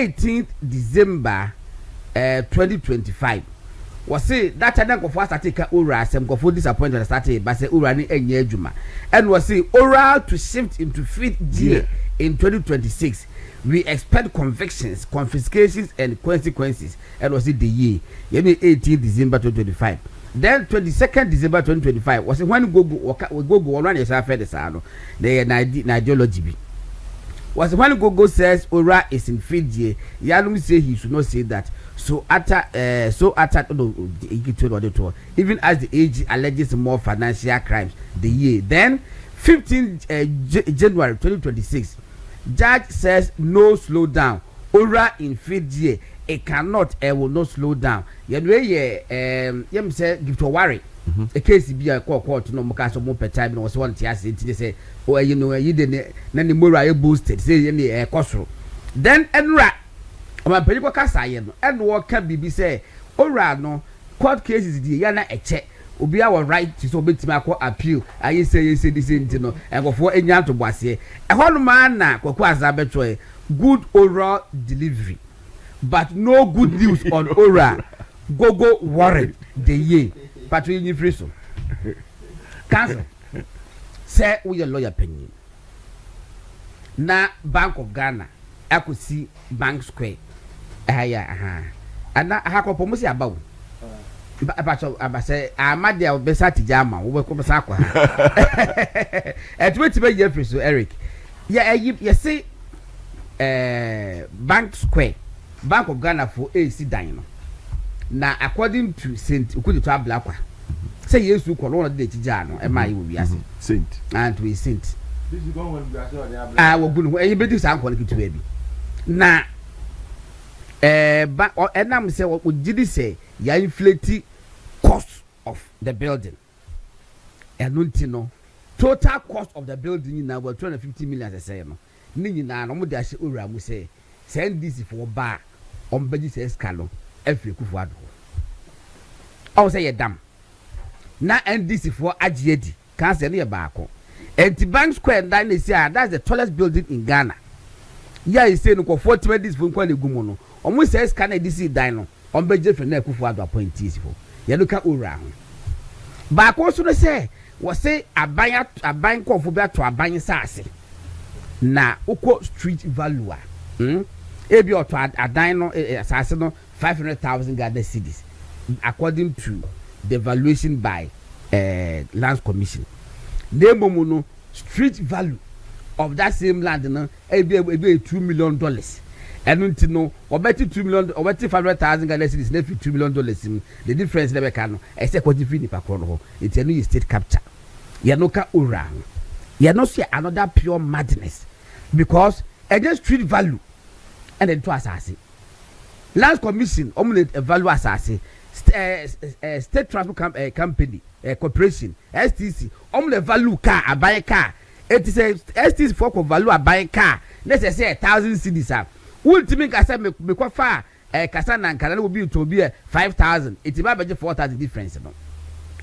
18th December 2025 was say that time go for start take ora sem go for disappointment start but say ora ni enye adwuma and was say oral to shift into fifth year in 2026. We expect convictions, confiscations and consequences and was it the year 18th December 2025. Then 22nd December 2025 was when go run yourself for the sano the ideology was when Gogo says Ora is in fifth year. Yanum say he should not say that. So even as the AG alleges more financial crimes the year. Then 15th January 2026, judge says no slow down. Ora in fifth year. It cannot will not slow down. Yem say give to worry. A case be a court no more so more per time was one tias they say oh you know you didn't nani more boosted say any costro then enra my perico kasa yen and what can be say ora no court cases the yana eche obi our right to so betima ko appeal ayi say this no and go for enya to boase e ho no man na kwaku azabeto good oral delivery but no good news on oral gogo warrant the year Patrick in free so cancel say we a lawyer penny na Bank of Ghana I could see Bank Square and na ha ko pomosi abawo ba say amade a be sati jama wo ko sa kwa et wait be free so Eric you see Bank Square Bank of Ghana for AC dan no na according to Saint Ukudi to Ablakwa say Yesu ko no de tija no e ma ye wo wiase Saint and we Saint this is going when we are wo gunu e be do san ko kitu baby na ba enam say wo gidi say ya inflate cost of the building enunti no total cost of the building na about 250 million say no ni nyina no mo de ahye owura mu say NDC for ba on beji say scalo every kufu ado o say ye dam na NDC for agiedi kan say ne baako enti Bank Square dan na see that's the tallest building in Ghana ya you say no ko 40 minutes for nkwa legumo no omo say scan NDC dan no on beji for na kufu ado appointees for ye no ka owura ho baako so no say wo say aban kofo be ato aban saase na uko street value ebi oto adan no asase no 500,000 Ghana cedis according to the valuation by Lands Commission. Nemomu no street value of that same land no ebi $2 million. Enunti no obeti $2 million obeti 500,000 Ghana cedis na $2 million the difference na be ka no ese kwati fi ni pakro no ho it enu state capture ye no ka ora ye no see another pure madness because against street value and then to assassin Lands Commission omulet value assassin state transport company corporation STC omulet value car abuy car it is STC for value abuy car let's say 1,000 cedis ultimate kasa me kwa fa kasa na nkana na obi to be 5,000 it ba beje 4,000 difference no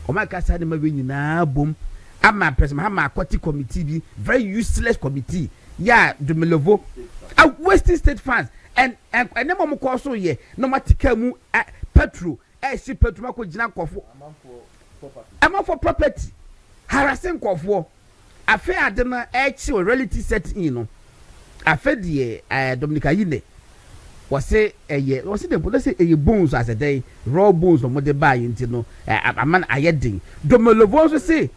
o ma kasa de ma we nyina bom ama president ha ma kwati committee bi very useless committee ya Dumelovo wasting state funds and nemo mo ko so ye no matika mu petrol si petrol ko gina kofo amount for property harassing kofo afa ade na chi reality set in no afa de Dominica Yine was say the police say bones as a day raw bones no mo de buy into no aman ayedin Dumelovo so say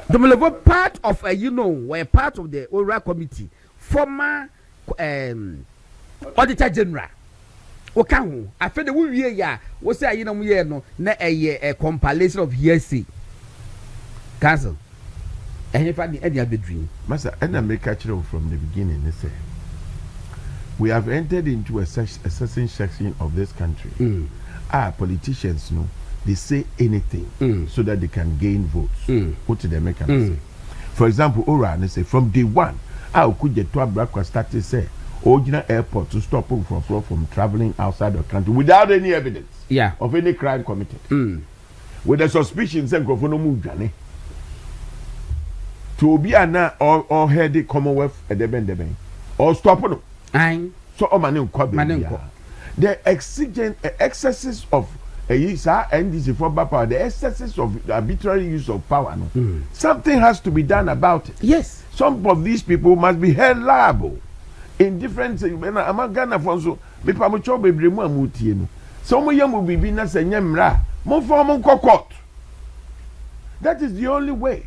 Dumelovo part of were part of the oral committee former Auditor General oka ho afede wo wie ya wo say ayi na mu ye no na a compilation of hearsay cancel fa di any abedrin master and America from the beginning they say we have entered into a certain section of this country our politicians know they say anything so that they can gain votes what do they make say for example ora they say from day one how could the to Abrakwa start to say original airport to stop from traveling outside the country without any evidence of any crime committed. With the suspicion say go for no move to be an or head the Commonwealth at the bend or stop no. so omani nkwa the excesses of NDC for power, the excesses of arbitrary use of power, no? Something has to be done about it. Yes. Some of these people must be held liable in different things. I'm Ghana for so me pa mo cho bebre mu amutie no. So mo yam bibi na se nyemra, mo for mo court. That is the only way.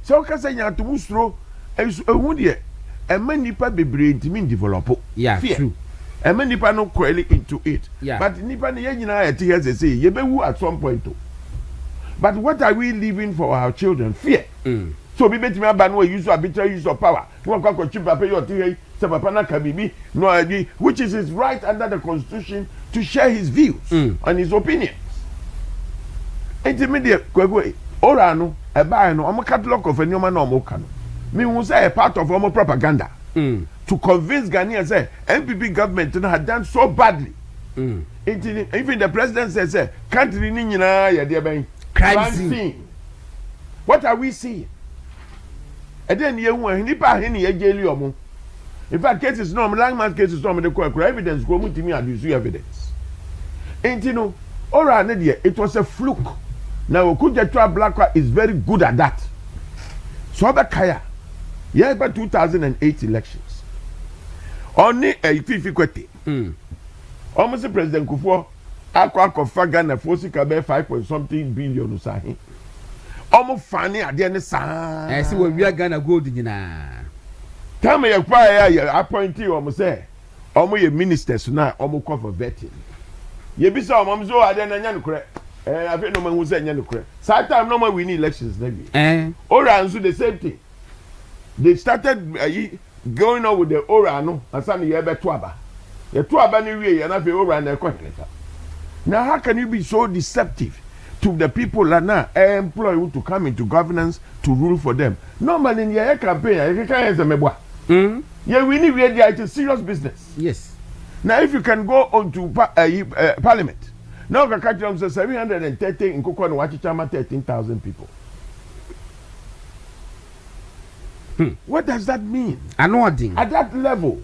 So ka say nya to musro ehu de e ma nipa bebre ntimi develop. Yeah, fear. True. And many people no query into it. Yeah. But nipa ne yina eti here say ye be wu at some point too. But what are we leaving for our children? Fear. So we bet me aba no use arbitrary use of power. No kwa chip papa your ti say papa na kabibi no adi, which is his right under the constitution to share his views and his opinions. Intermediate kwegwe ora no e ba no omo catalog of anyoma na omo ka no. Me who say a part of omo propaganda. To convince Ghanaians say NPP government had done so badly. Even the president says, country ni nyina ya de ben crime scene. What are we seeing? And then you want nipa he ni ejeli omo. In fact, cases no landmark cases no the evidence go mutimi abuse evidence. And you know, ora na there it was a fluke. Now Okujetua Blackwa is very good at that. So Abakaya, yeah, but 2008 elections. Only a fifi kwete. Almost President Kufuor akwa Ghana for sikabe 5.something billion usahi. Almost funny ade ne sa. I see we are Ghana gold nyina. Time ye kwa ya appointee almost say almost ye ministers na almost call for vetting. Ye bi say almost so ade na nya nukure. I feel no man who say nya nukure. That time no man win elections na bi. Ora nso the same thing. They started going on with the ora no asani ye be toaba. Ye toaba ni wie ye na fe ora na ekohileta. Now how can you be so deceptive to the people that now employ you to come into governance to rule for them? Normally in your campaign you can say meboa. Ye we need it is serious business. Yes. Now if you can go on to parliament. Now ka catch them say 730 in Kokon Wachichama 13,000 people. What does that mean? Anoading. At that level,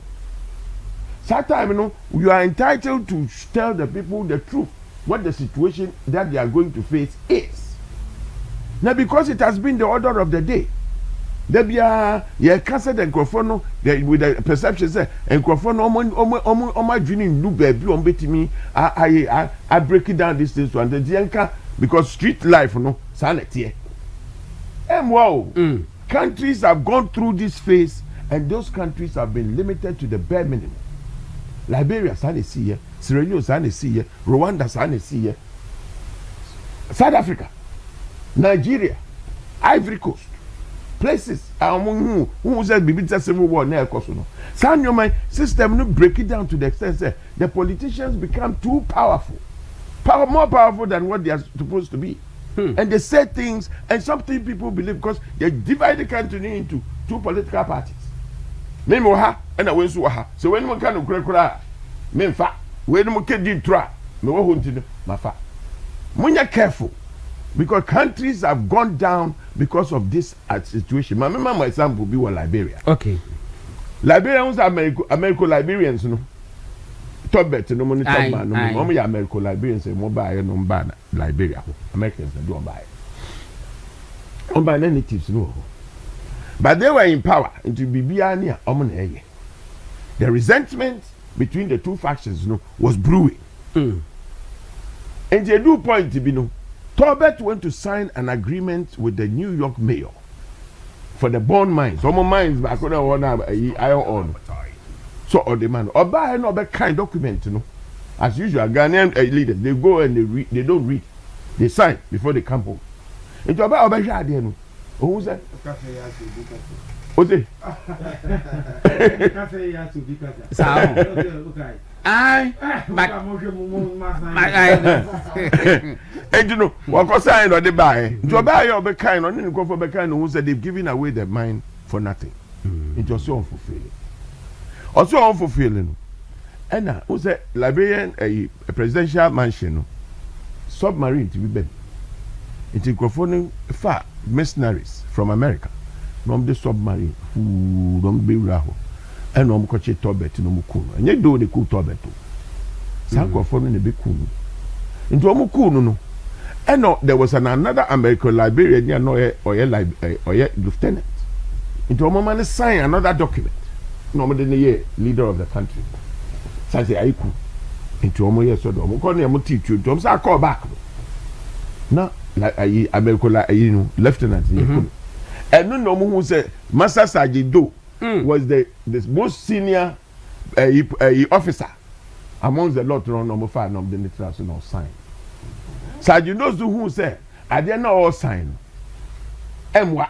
sometimes you are entitled to tell the people the truth, what the situation that they are going to face is. Now, because it has been the order of the day, there be a cancelled microphone with the perception say microphone omo dreaming do baby on betimi I break it down this things one the because street life sanity. Wow. Countries have gone through this phase, and those countries have been limited to the bare minimum. Liberia, Sierra Leone, Rwanda, South Africa, Nigeria, Ivory Coast, places who said Bibita Civil War near Kosovo. Sanyo system no break it down to the extent that the politicians become too powerful, more powerful than what they are supposed to be. And they say things, and something people believe because they divide the country into two political parties. Me moha and I went to ha. So when one kind of crack, me fa, when one can do try, me wo hunting my fa. Munya careful because countries have gone down because of this situation. My mama example be one Liberia. Okay. Liberians are American Liberians, no. Top bet no money top man no mo ya American Liberians say mo buy no buy Liberia Americans do buy on buy natives no but they were in power into bibia near omo na eye the resentment between the two factions was brewing and they do point to be Tobet went to sign an agreement with the New York mayor for the bond mines omo mines back on one iron ore. So, or the man, or buy another kind document, as usual, Ghanaian leaders, they go and they read, they don't read, they sign before they come home. It's about Obajadi, who's that? What's it? And what sign or they buy? To buy your kind, or then go for the kind who said they've given away their mind for nothing. It was so unfulfilling. Also unfulfilling. And now, who's a Liberian a presidential mansion, submarine to be bent. It's microphone far mercenaries from America, from the submarine, who don't be raho. ɛna ɔmo kɔkye tɔbɛt na ɔmo ku no ɛnyɛ do de ku tɔbɛt o saa nkurɔfoɔ no na ebi ku no nti ɔmo ku no no ɛna there was another American Liberian yɛ na ɔyɛ lieutenant nti ɔmo ma ne sign another document na ɔmo de ne yɛ leader of the country saa sɛ ayi ku nti ɔmo yɛ sɔ do ɔmo kɔ ne ɔmo ti tuo nti ɔmo sɛ akɔ back no na ayi American ayi no lieutenant yɛ ku no ɛno na ɔmo hu sɛ Master Sergeant Doe was the most senior officer amongst the lot no ɔmo fa na ɔmo de ne tra so na ɔ sign Sergeant Doe so hu sɛ adeɛ na ɔ sign no ɛmwa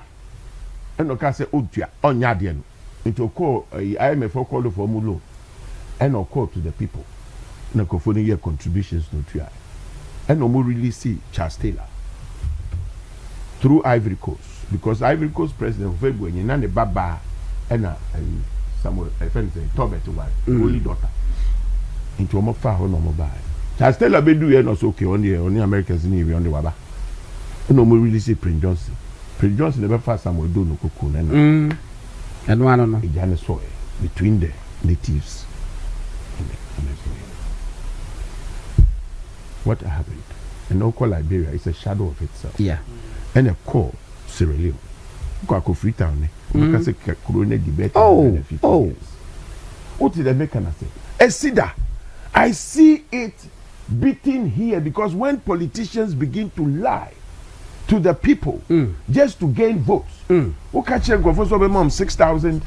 ɛna ɔka sɛ otua ɔnya adeɛ no nti ɔkɔ IMF ɔkɔɔ for ɔmo loan ɛna ɔkɔɔ to the people na kɔfo no yɛ contributions no tua ɛna ɔmo release Charles Taylor through Ivory Coast because Ivory Coast president of February na ne baba ɛna Samuel friend say Tobet wife only daughter nti ɔmo fa hɔ na ɔmo baa Charles Taylor bɛ du yɛ na ɔsɛ okay ɔne Americans ni ewi ɔne waba ɛna ɔmo release Prince Johnson never fa Samuel Doe no koko na ɛno ano no ɛgya ne sɔɔ between the natives and what happened and no call Liberia is a shadow of itself and a call Sierra Leone go Freetown because a corona debate years. What did I make an say? Esida, I see it beating here because when politicians begin to lie to the people just to gain votes, who catch them go for some 6,000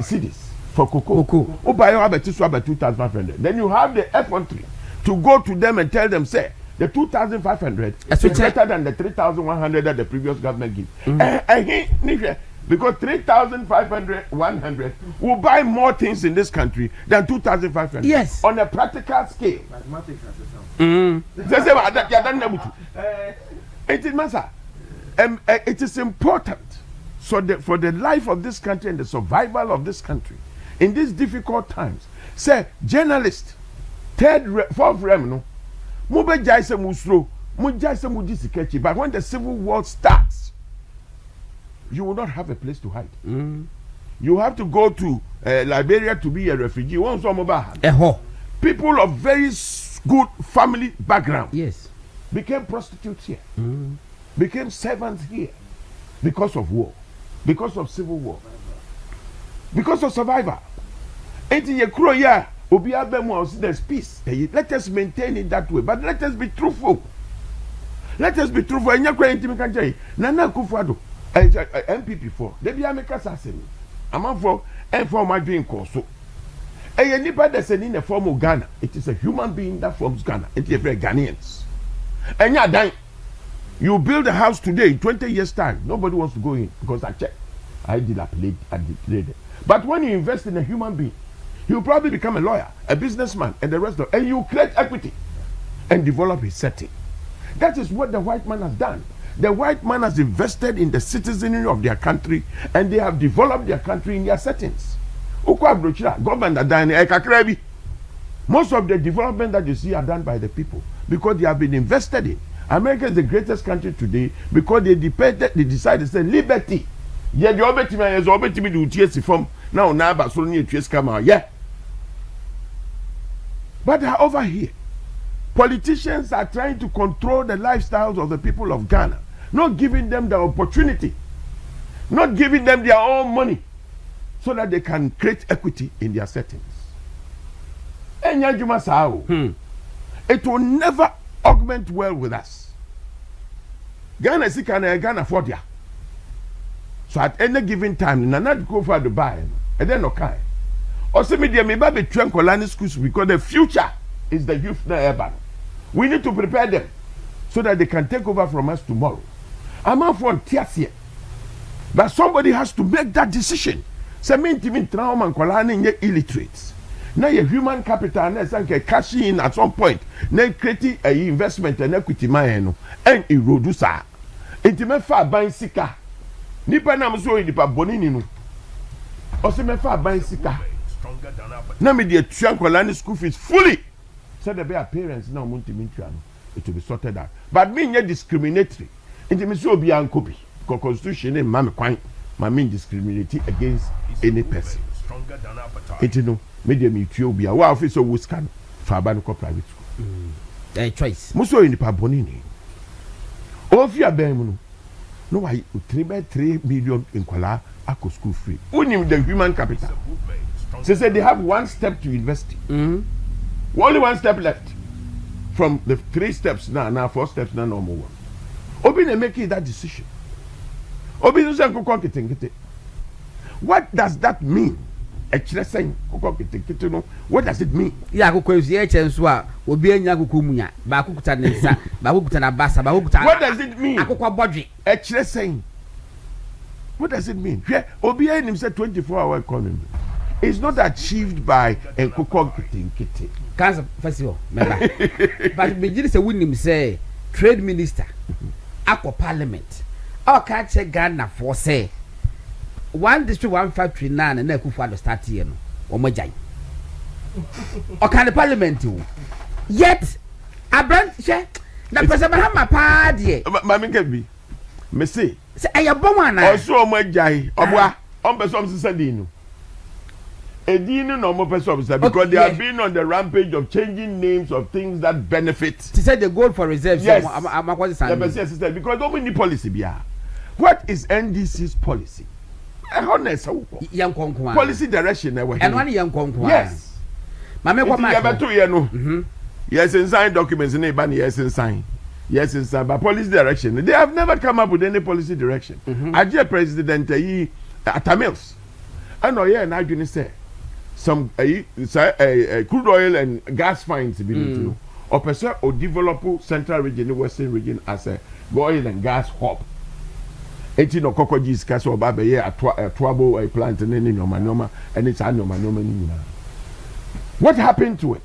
cities for cocoa. Oh, buy about 2,500. Then you have the F13 to go to them and tell them, say, the 2,500 is better than the 3,100 that the previous government gave. Because 3,500, 100 will buy more things in this country than 2,500. Yes. On a practical scale. It is important for the life of this country and the survival of this country in these difficult times. Say, journalist, fourth rem, no. But when the civil war starts, you will not have a place to hide. You have to go to Liberia to be a refugee. People of very good family background became prostitutes here, became servants here because of war, because of civil war, because of survival. There's peace. Let us maintain it that way. But let us be truthful. Let us be truthful. Nana Akufo-Addo, MPP for. They be America assassin. I'm for my being called so. Anybody that's in the form of Ghana, it is a human being that forms Ghana. It is very Ghanaians. And you're dying. You build a house today, in 20 years' time, nobody wants to go in because I checked. I dilapidate it. But when you invest in a human being, he'll probably become a lawyer, a businessman, and the rest of it. And you create equity and develop his setting. That is what the white man has done. The white man has invested in the citizenry of their country, and they have developed their country in their settings. Most of the development that you see are done by the people because they have been invested in. America is the greatest country today because they decided to say liberty. Yeah, the obeti man is obeti me do TSC from now but so near TSC come out. Yeah. But they are over here. Politicians are trying to control the lifestyles of the people of Ghana, not giving them the opportunity, not giving them their own money so that they can create equity in their settings. It will never augment well with us. Ghana is Ghana afford ya. So at any given time, not go for the buy, and then okay. Also, media may be tranquility schools because the future is the youth na urban. We need to prepare them so that they can take over from us tomorrow. I'm not for here. But somebody has to make that decision. So mean even trauma and kolani illiterates. Now your human capital and cash in at some point. Now creating a investment and equity money and erodusa. Intimate far buying sika. Nipa na mso nipa bonini no. Also me far buying sika. Now me the tranquility school fees fully. So the be parents now it will be sorted out. But me nye discriminatory. Intimate so be an copy. Because constitution name mama kwine. My mean discriminatory against any person. It no medium Ethiopia. Wa office of scan for Abanko private school. Choice. Muso in the Pabonini. Of your Bemuno. No, why 3 million in Kuala Ako school free. Only the human capital. They said they have one step to university. Only one step left. From the 3 steps now 4 steps now, no more. Obi they making that decision. Obi no say kokon kete. What does that mean? Actually saying kokon kete no. What does it mean? Ya kokon si so a obi anya kokon munya ba kokuta ne nsa ba kokuta na basa ba kokuta. What does it mean? Akokwa bodwe. Actually saying. What does it mean? Obi him say 24-hour economy. It's not achieved by a kokon kete. Cancer festival member. But begin say winning say trade minister akwa parliament. Our catch Ghana for say one district 1 factory na Akufo-Addo start here no omo jai o kan parliament o yet abran she na person Mahama pa de ma me get bi me say ayabo wana oso omo jai oboa on person sisadi no edinu no omo person because they have been on the rampage of changing names of things that benefit. She said the goal for reserves. Yes. Because don't need policy bia. What is NDC's policy? Honest. Policy direction. And one young conqueror. Yes. Mame kwa ma. Yes, and sign documents in a yes, and sign. Yes, and sign. But policy direction. They have never come up with any policy direction. Ajay President Atamils. I know, yeah, and I didn't say some crude oil and gas finds or person or develop central region, western region as a oil and gas hub. 18 no cockroaches cast or baby a trouble a plant and any noma and it's anoma. What happened to it?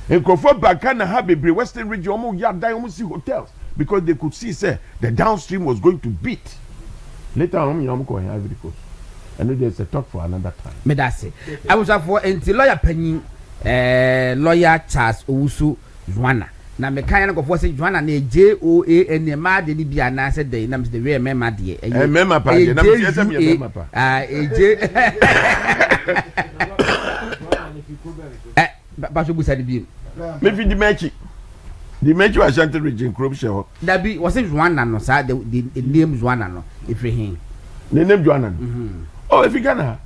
In Kofor Bakana have a western region almost see hotels because they could see say the downstream was going to beat. Later on, going Ivory Coast. I know there's a talk for another time. Me that say. I was for until lawyer Penny lawyer Charles Owusu Juana. Na me kan na go say Juana na JOAN e ma de ni bia na say dey na me the way member de. Member pa de na me say me member pa. Ba so busa de bi. Me fi the mechi was Ashanti region crop show. That be was it Juana no sa the name Juana no if him. The name Juana. Oh, if you Ghana.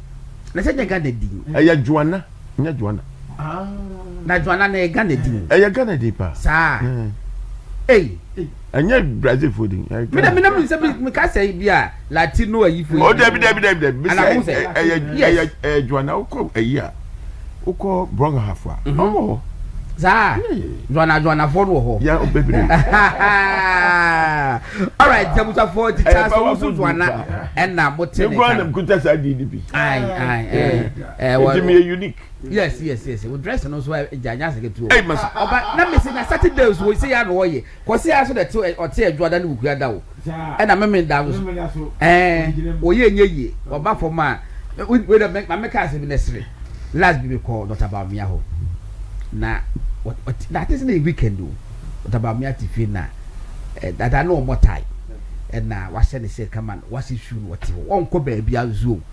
Na say Ghana di. Juana. Nya Juana. Na Juana na Ghana di. Ghana di pa. Sa. Hey. Anya Brazil fooding. Me say me ka say bia Latino ayi food. Oh, Debbie. Juana uko eya. Uko bronga hafwa. Oh. Sa. Juana for wo ho. Yeah, baby. All right, Jamusa for the chance to Juana and na motel. You go and kuta sa DDP. Well, me unique. Yes. We dress and also Janya say to. Hey, mas. Oba na me say na Saturdays we say ya no ye. Ko say aso the two or say Juana no kuya da wo. And na me da wo. Oye nye oba for ma. We make us be necessary. Last be call not about me ho. Na what that is the weekend do. What about me at na that I know more time. And now what said say come on, what's issue what you won't go baby a zoom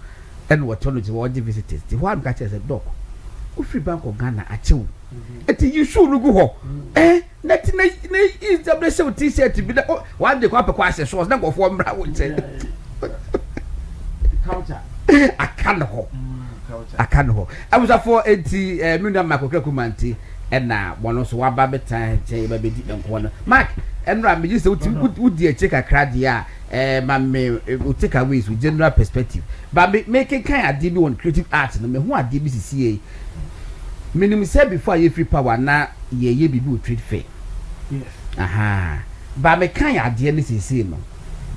and what told you what the visitors. The one got as a dog. Free Bank of Ghana at you. And you should go home. Nothing is the blessing of T-shirt to be the one the copper question was not for one would say. I can't hold. I was a 480 million Macocacumanti and now one also one baby time, say baby didn't want Mark and Ram used to check a cradia, will take away with general perspective. But making kind of deal on creative arts and who are DBCCA. Minimum said before you free power now, ye be good trade fair. Yes. Aha. But me kind of DNC no.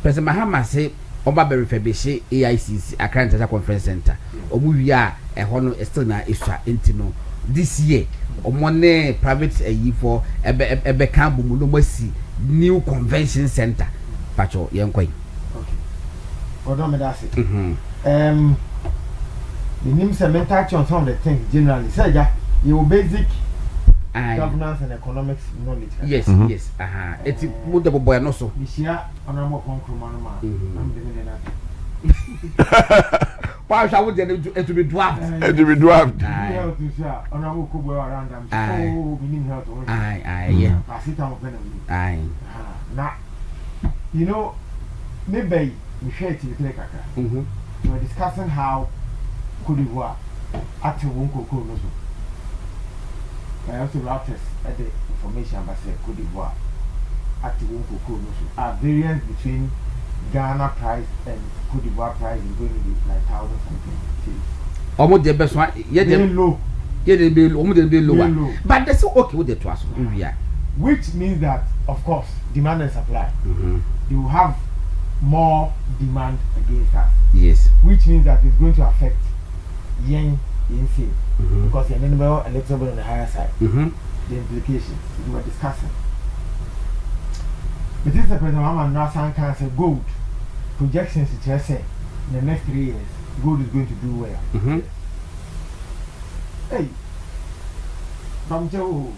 President Mahama say. Oba be refurbish AICC Accra International Conference Center. Omu wia e hono still na isua entino this year. Omone private for ebe kan bu mu no masi new convention center. Pacho yenkwai. Okay. Odo me that's it. The name say mental touch on some of the things generally. Say ja, your basic governance and economics knowledge. Yes, yes. Aha. Eti mu de boy no so. Bishia honorable conkroma no ma. I'm Why shall we then it to be dwarfed? It will be dwarfed. Aye. Aye. Now, you know, maybe we share it with Lekaka. We were discussing how Cote d'Ivoire at Wonko Kono. I also Raptors at the information about Cote d'Ivoire at Wonko Kono. Our variance between Ghana price and Cote d'Ivoire price is going to be like 1,000 something. Almost the best one. Yeah, Very low. Yeah, they be almost be lower. Low. But that's okay with the trust. Yeah. Which means that, of course, demand and supply. You will have more demand against us. Yes. Which means that it's going to affect yen sale because you're a little bit on the higher side. The implications we were discussing. But this is the president Mama Nasan can say gold projections it has said in the next 3 years gold is going to do well. Hey, from Joe.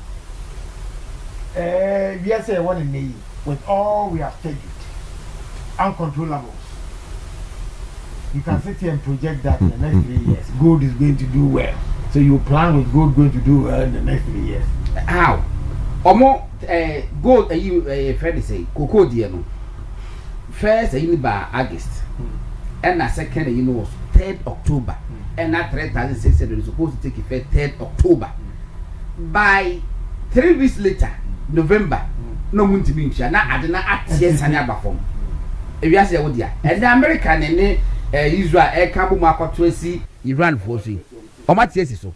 Yes, I want to name with all we have studied, uncontrollables. You can sit here and project that in the next 3 years, gold is going to do well. So you plan with gold going to do well in the next 3 years. How? Omo gold you friend say cocoa dear no. First you by August. And the second you know was 3rd October. And that 3,600 is supposed to take effect 3rd October. By 3 weeks later, November, no moon to be sure. Now I did not act yes and ever form. If you ask your dear, and the American and Israel air cabo market to see Iran forcing. How much yes is so?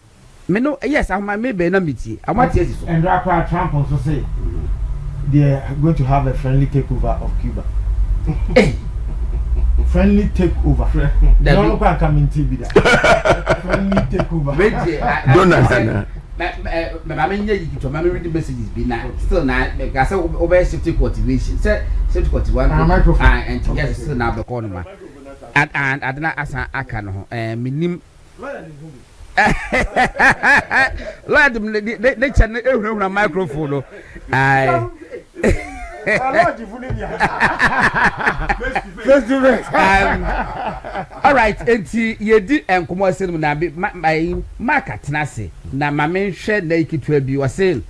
Me no, yes, I might maybe not meet you. How much yes is so? And rapper Trump also say they are going to have a friendly takeover of Cuba. Friendly takeover. No one come in TV that. Friendly takeover. Don't understand. I mean, you can read the messages. Be now still now because over safety cultivation. Say safety cultivation. And to get still now the corner. And I don't know as I can. Minim. Lord, they channel a microphone. I. All right, enti yedi enkomo asem na be my market na se na ma menhwe na ikitu abi was saying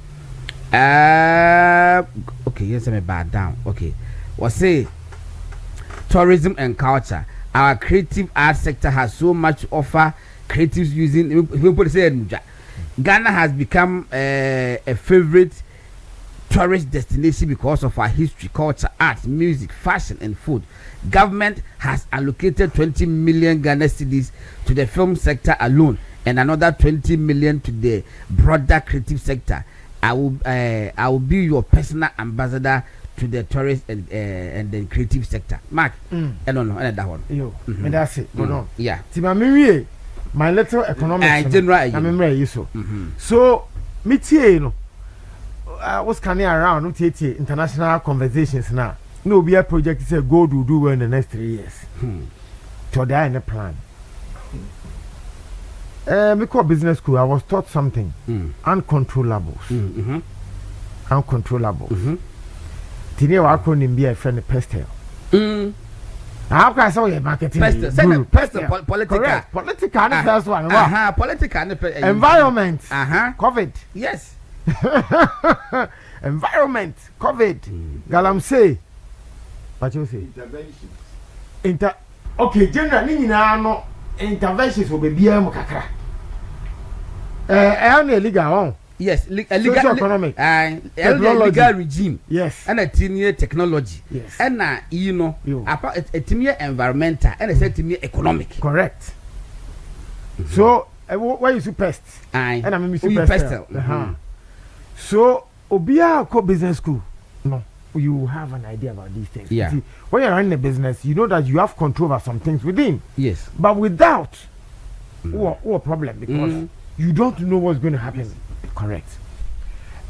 okay, yes, me bad down. Okay, was say tourism and culture. Our creative art sector has so much to offer. Creatives using people say Ghana has become a favorite tourist destination because of our history, culture, art, music, fashion, and food. Government has allocated 20 million Ghana cedis to the film sector alone, and another 20 million to the broader creative sector. I will be your personal ambassador to the tourist and the creative sector. Mark, I don't know, that one. Yo, that's it. Go on. Yeah. Timamiri, my little economics. General. So, me you know. What's coming around international conversations now? No, be a project say gold will do well in the next 3 years. So they are in a plan. Me call business school. I was taught something. Uncontrollables. Uncontrollables. Today we are calling be a friend pestle. How can I say marketing? Pestle. Political. Correct. Political. The first one. Political. Environment. COVID. Yes. Environment, COVID, Galamsey. What you say? Interventions. Okay, generally, no interventions will be kakra. Only legal. Yes, legal economic. Legal regime. Yes. And a 10-year technology. Yes. And you know, apart a 10-year environmental and a 10-year economic. Correct. So, why you see pests? And I'm missing pestle. So, Obia co business school. No, you have an idea about these things. Yeah. See, when you're running a business, you know that you have control over some things within. Yes. But without, what problem? Because you don't know what's going to happen. Correct.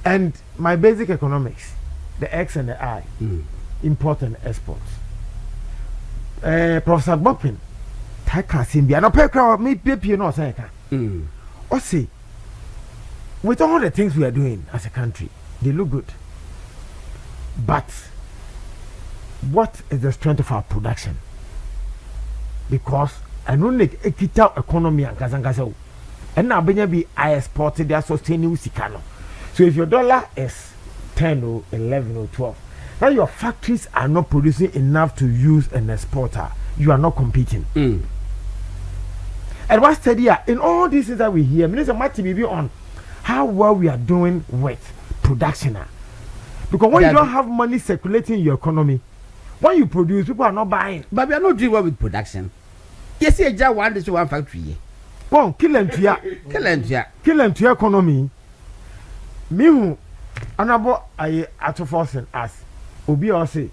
And my basic economics, the X and the I, import and export. Professor Bopin, Taka Simbia, no pekra me pepe no say ka. Or say, with all the things we are doing as a country, they look good. But what is the strength of our production? Because I don't like ekita economy and kazankasa. And now benya be I exported their sustaining sikano. So if your dollar is 10 or 11 or 12, now your factories are not producing enough to use an exporter. You are not competing. And what's steady in all these things that we hear, Minister Martin be on how well we are doing with production. Because when you don't have money circulating in your economy, when you produce, people are not buying. But we are not doing well with production. Yes, you just one this one factory. Bon, kill them to your economy. Me who anabo I at forcing us. Obi or say,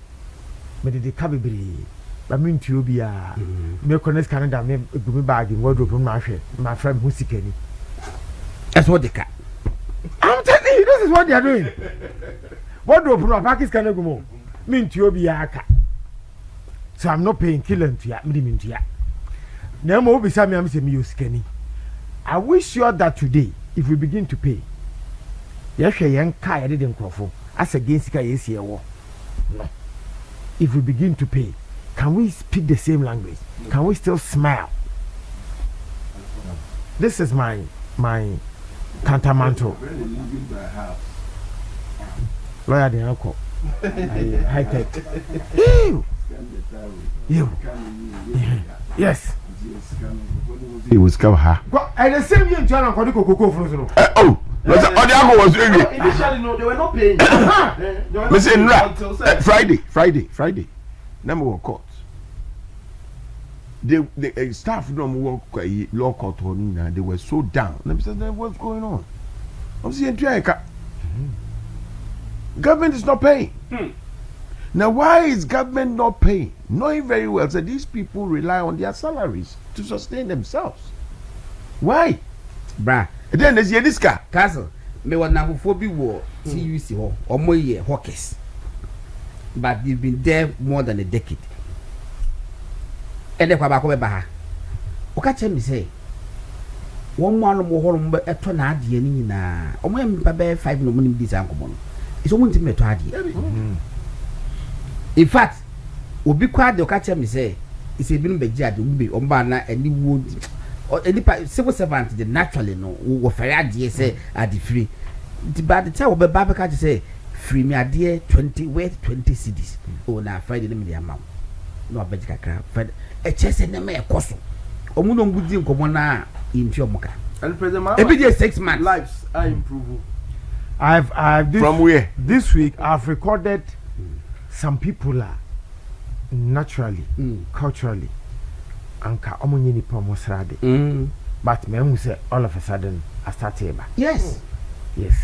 me the cabby. I mean to you be a me connect Canada, me bag in wardrobe my friend who's sick. That's what they cut. I'm telling you, this is what they are doing. Wardrobe from Pakistan can go. Mean to you be a cat. So I'm not paying killing to ya, me to ya. No more beside me, I'm saying you skinny. I wish you that today, if we begin to pay, yes, a young car I didn't call for as against Kayesi war. No. If we begin to pay, can we speak the same language? Can we still smile? This is my countermantle. Lawyer the uncle. High tech. You. Yes. He was come her. And the same year, John and Coco from Oh, the uncle was angry. Initially, no, they were not paying. Friday. Number one court. The staff don't work law court on. They were so down. Let me say, what's going on? I'm saying, government is not paying. Now, why is government not paying? Knowing very well that these people rely on their salaries to sustain themselves. Why? Bra. And then there's this car. Castle. Me want na phobia war. CUC ho. Omo ye hawkers. But they've been there more than a decade. And they kwa ba ko be ba ha. O ka chem say. One man mo horo mbe eto na ade ni nyina. Omo ye mpa be 5 no munim dis ankomo no. It's omo ntim eto ade. In fact, obi kwa de o ka chem say it's a binu be ji ade mbe omba na ani wo any civil servant they naturally no wo fere ade say ade free. By the time we be babeka say free me ade 20 worth 20 cedis. Oh na Friday na me dey amount. No abeg kakra. E chese na me ekoso. Omu no ngudi nkomo na inti omuka. And President Every day 6 months. Lives are improving. I've this, From where? This week I've recorded some people are naturally, culturally, anka omunye ni pa mosrade. But me who say all of a sudden I started ba. Yes. Yes.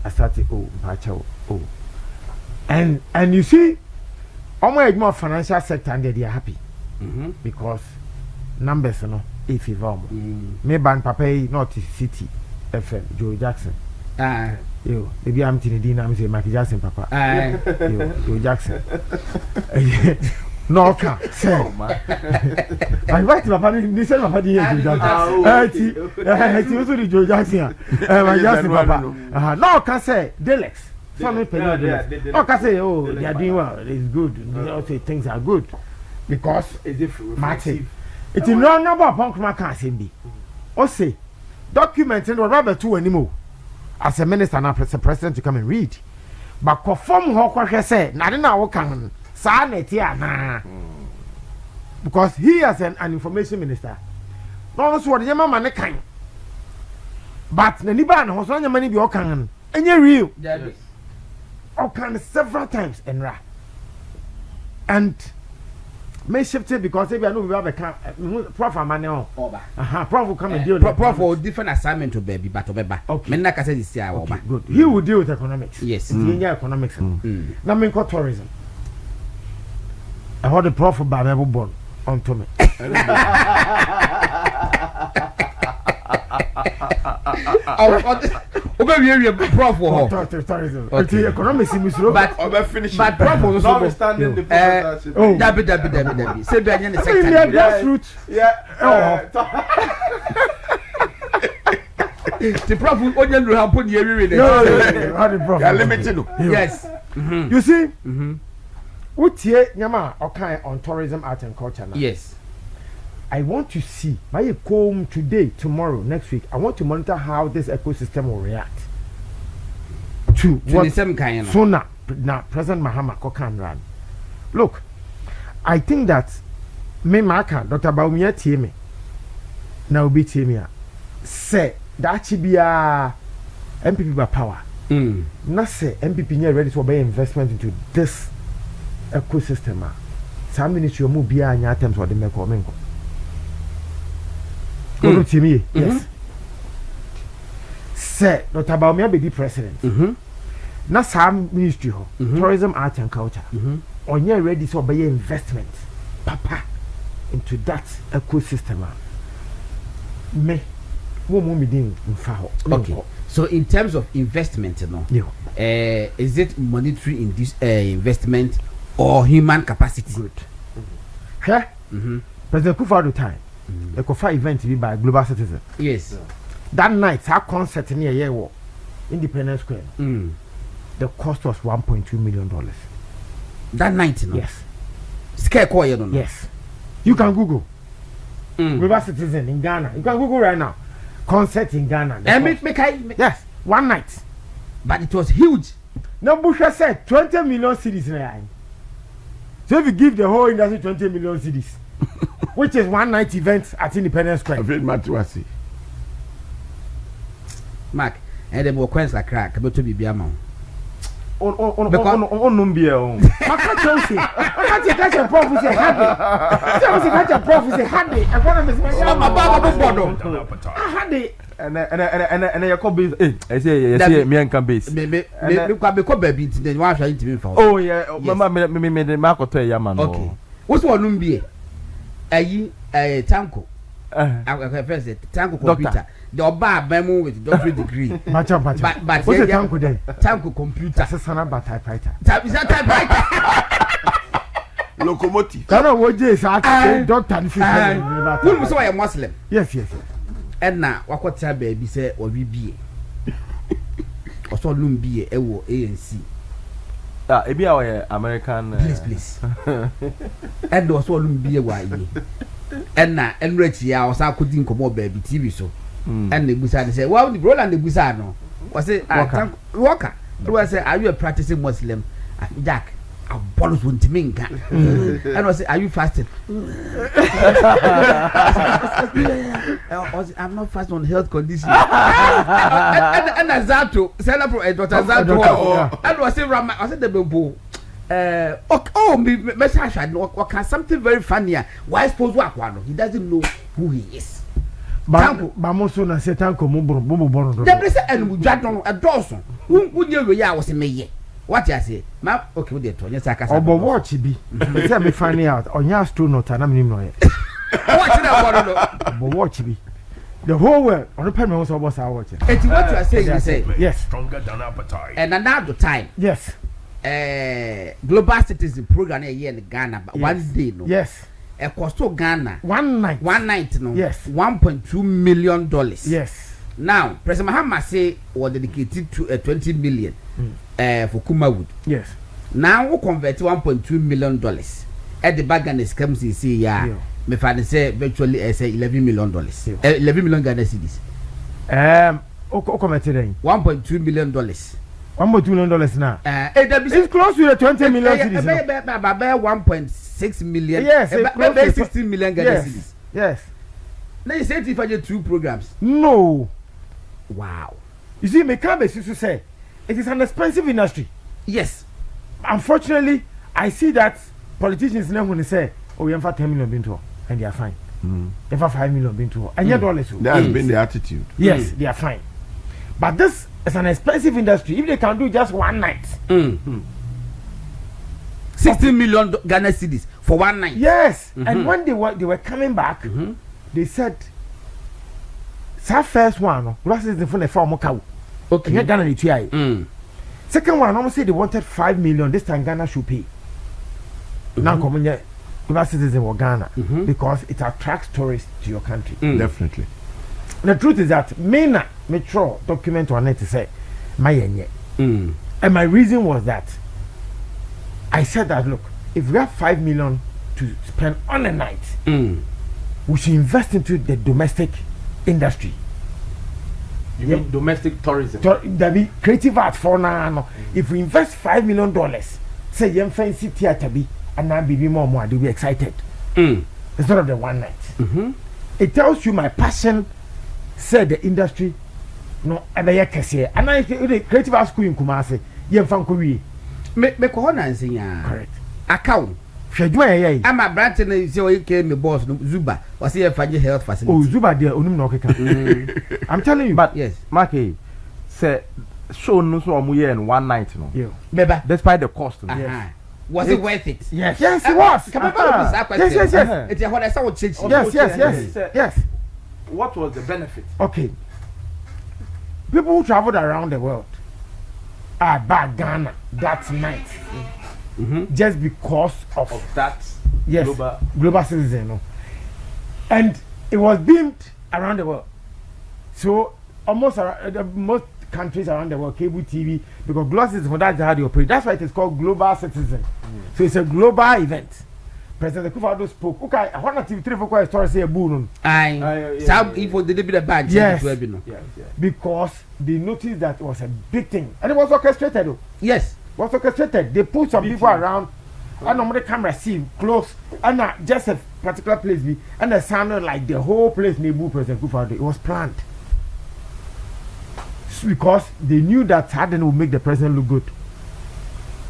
I started and you see more financial sector and they are happy. Because numbers no if you me ban papa not city FM Joe Jackson. Yo, maybe I'm Tinidine, I'm saying Michael Jackson, Papa. Joe Jackson. No, okay, say. I invite Papa, they said Papa, Joe Jackson. He also Joe Jackson. My Jackson, Papa. No, can say, Delex. No, can say, oh, they are doing well, it's good. They also things are good. Because it's Martin. It's a no number of punk man can be. Or say, documenting or rather two anymore. As a minister and as a president to come and read. But conform how say, Nadina Wokan, Sanetia, na. Because he has an information minister. No, that's what the man can. But the Niban was on your money be Okan, and you're real. Okan several times and ra. And may shift it because if you know we have a prof manual. Prof will come and deal with prof for different assignment to baby but obeba. Okay. Men like I said this year okay, good. He will deal with economics. Yes. Economics. Now me call tourism. I heard the prof by Bible born on to me. Prof for tourism. Okay. Economics is but prof was also standing the Debbie. Say be any sector. The prof will only know how put the area. No, limited. Yes. You see? What here, Yama, okay, on tourism, art and culture now. Yes. I want to see my home today, tomorrow, next week. I want to monitor how this ecosystem will react to what so now President Mahama can run. Look, I think that me Maka, Dr. Baumia Tiemi, now be Tiemia, say that should be a MPP by power. Not say MPP near ready to obey investment into this ecosystem. Some ministry will be an items for the Meko. Go to me, yes. Say Dr. Baumia be the president. Not some ministry, tourism, art and culture. Or near ready to obey investment, papa, into that ecosystem. Me, what me doing in foul? Okay. So in terms of investment, is it monetary in this investment or human capacity? Good. Yeah. President Kufuor time. A Kofa event be by Global Citizen. Yes. That night, our concert near Yewo, Independence Square. The cost was $1.2 million. That night, yes. Scare call you don't know. Yes. You can Google. Global Citizen in Ghana. You can Google right now. Concert in Ghana. Yes. One night. But it was huge. No, Bush said 20 million cities in the So if you give the whole industry 20 million cities, which is one night event at Independence Square. I've read Matuasi. Mark, and the more questions like crack about to be Biamon. On Numbia. I can't catch a prophecy happy. I catch a prophecy happy. I want to miss my and your cobbies. I say, me and Cambase. Maybe baby then why shall you for? Oh, yeah, Mamma made the mark of Yaman. Okay. What's one Numbia? A tanko. I first said tanko computer. The Oba memo with doctorate degree. But what's a tanko then? Tanko computer. That's a son of a typewriter. Is that typewriter? Locomotive. Can I watch this? I doctor. Who was a Muslim? Yes. And now, what tell baby say or we be? Or so loom be a ANC. It be our American. Please. And also loom be a why. And now, and rich ya or so couldn't come more baby TV so. And the Busan say, well, the Roland the Busano was it Walker. I say, are you a practicing Muslim? Jack, a bonus won't mean. And I say, are you fasting? I'm not fasting on health conditions. And Zato, celebrate Dr. Zato. And I say, I said the Bobo. Message or something very funny. Why suppose what he doesn't know who he is. Bamoso na setanko mubo the place and we drag on a Dawson. Who knew ya was a maye? What you say? Ma okay with the Tony Saka. Obo watch be. Let me find out on your astronaut and I'm no. Watch that one. Obo watch be. The whole world on the pen was almost our watching. It's what you are saying, you say. Yes. Stronger than appetite. And another time. Yes. Global Citizen program here in Ghana, but one day no. Yes. A cost to Ghana. One night no. Yes. $1.2 million. Yes. Now, President Mahama say was dedicated to 20 million for Kumawood. Yes. Now we convert $1.2 million. At the back and the scams you see, me find say virtually say $11 million. 11 million Ghana cedis. $1.2 million. $1.2 million now. It's close to the 20 million cedis. 1.6 million. Yes. 16 million Ghana cedis. Yes. Now you say if I get 2 programs. No. Wow. You see, me can't to say it is an expensive industry. Yes. Unfortunately, I see that politicians now when they say, "Oh, we have 10 million been to," and they are fine. They have 5 million been to, and yet dollars. That has been the attitude. Yes, they are fine. But this is an expensive industry. If they can do just one night, 16 million Ghana cedis for one night. Yes, and when they were coming back, they said, "Sa first one, what is the phone for Mokau?" Okay, Ghana the TI. Second one, almost say they wanted 5 million. This time Ghana should pay. Now come here, citizens in Ghana because it attracts tourists to your country. Definitely. The truth is that Mena Metro document on it to say my and my reason was that I said that look, if we have 5 million to spend on a night, we we should invest into the domestic industry. You mean domestic tourism? There be creative art for now. If we invest $5 million, say young fancy theater be and now be more, they'll be excited. Instead of the one night. It tells you my passion. Said the industry, no, ever kese. And I the creative art school in Kumasi, young fan Korea. Me kohona nsinya. Correct. Account. I'm a branch in the me boss Zuba was here for health facility. Oh, Zuba there, unum I'm telling you. But yes, Marky say show no so amuye in one night, no. Yeah. Beba. Despite the cost. No? Yes. Was it worth it? Yes, it was. Come on, yes. It's what I saw with change. Yes. What was the benefit? Okay. People who traveled around the world are back Ghana that night. Just because of that global citizen, no? And it was beamed around the world. So almost most countries around the world, cable TV, because global citizen, that's how they operate. That's why it is called global citizen. So it's a global event. President Akufo-Addo spoke. Okay, I want to TV3 for a story say a boon. Some people did a badge. Yes. Because they noticed that it was a big thing, and it was orchestrated. Though. Yes. Was orchestrated. They put some people around, and normally camera see close, and just a particular place be, and it sounded like the whole place near President Akufo-Addo. It was planned because they knew that Harden would make the president look good,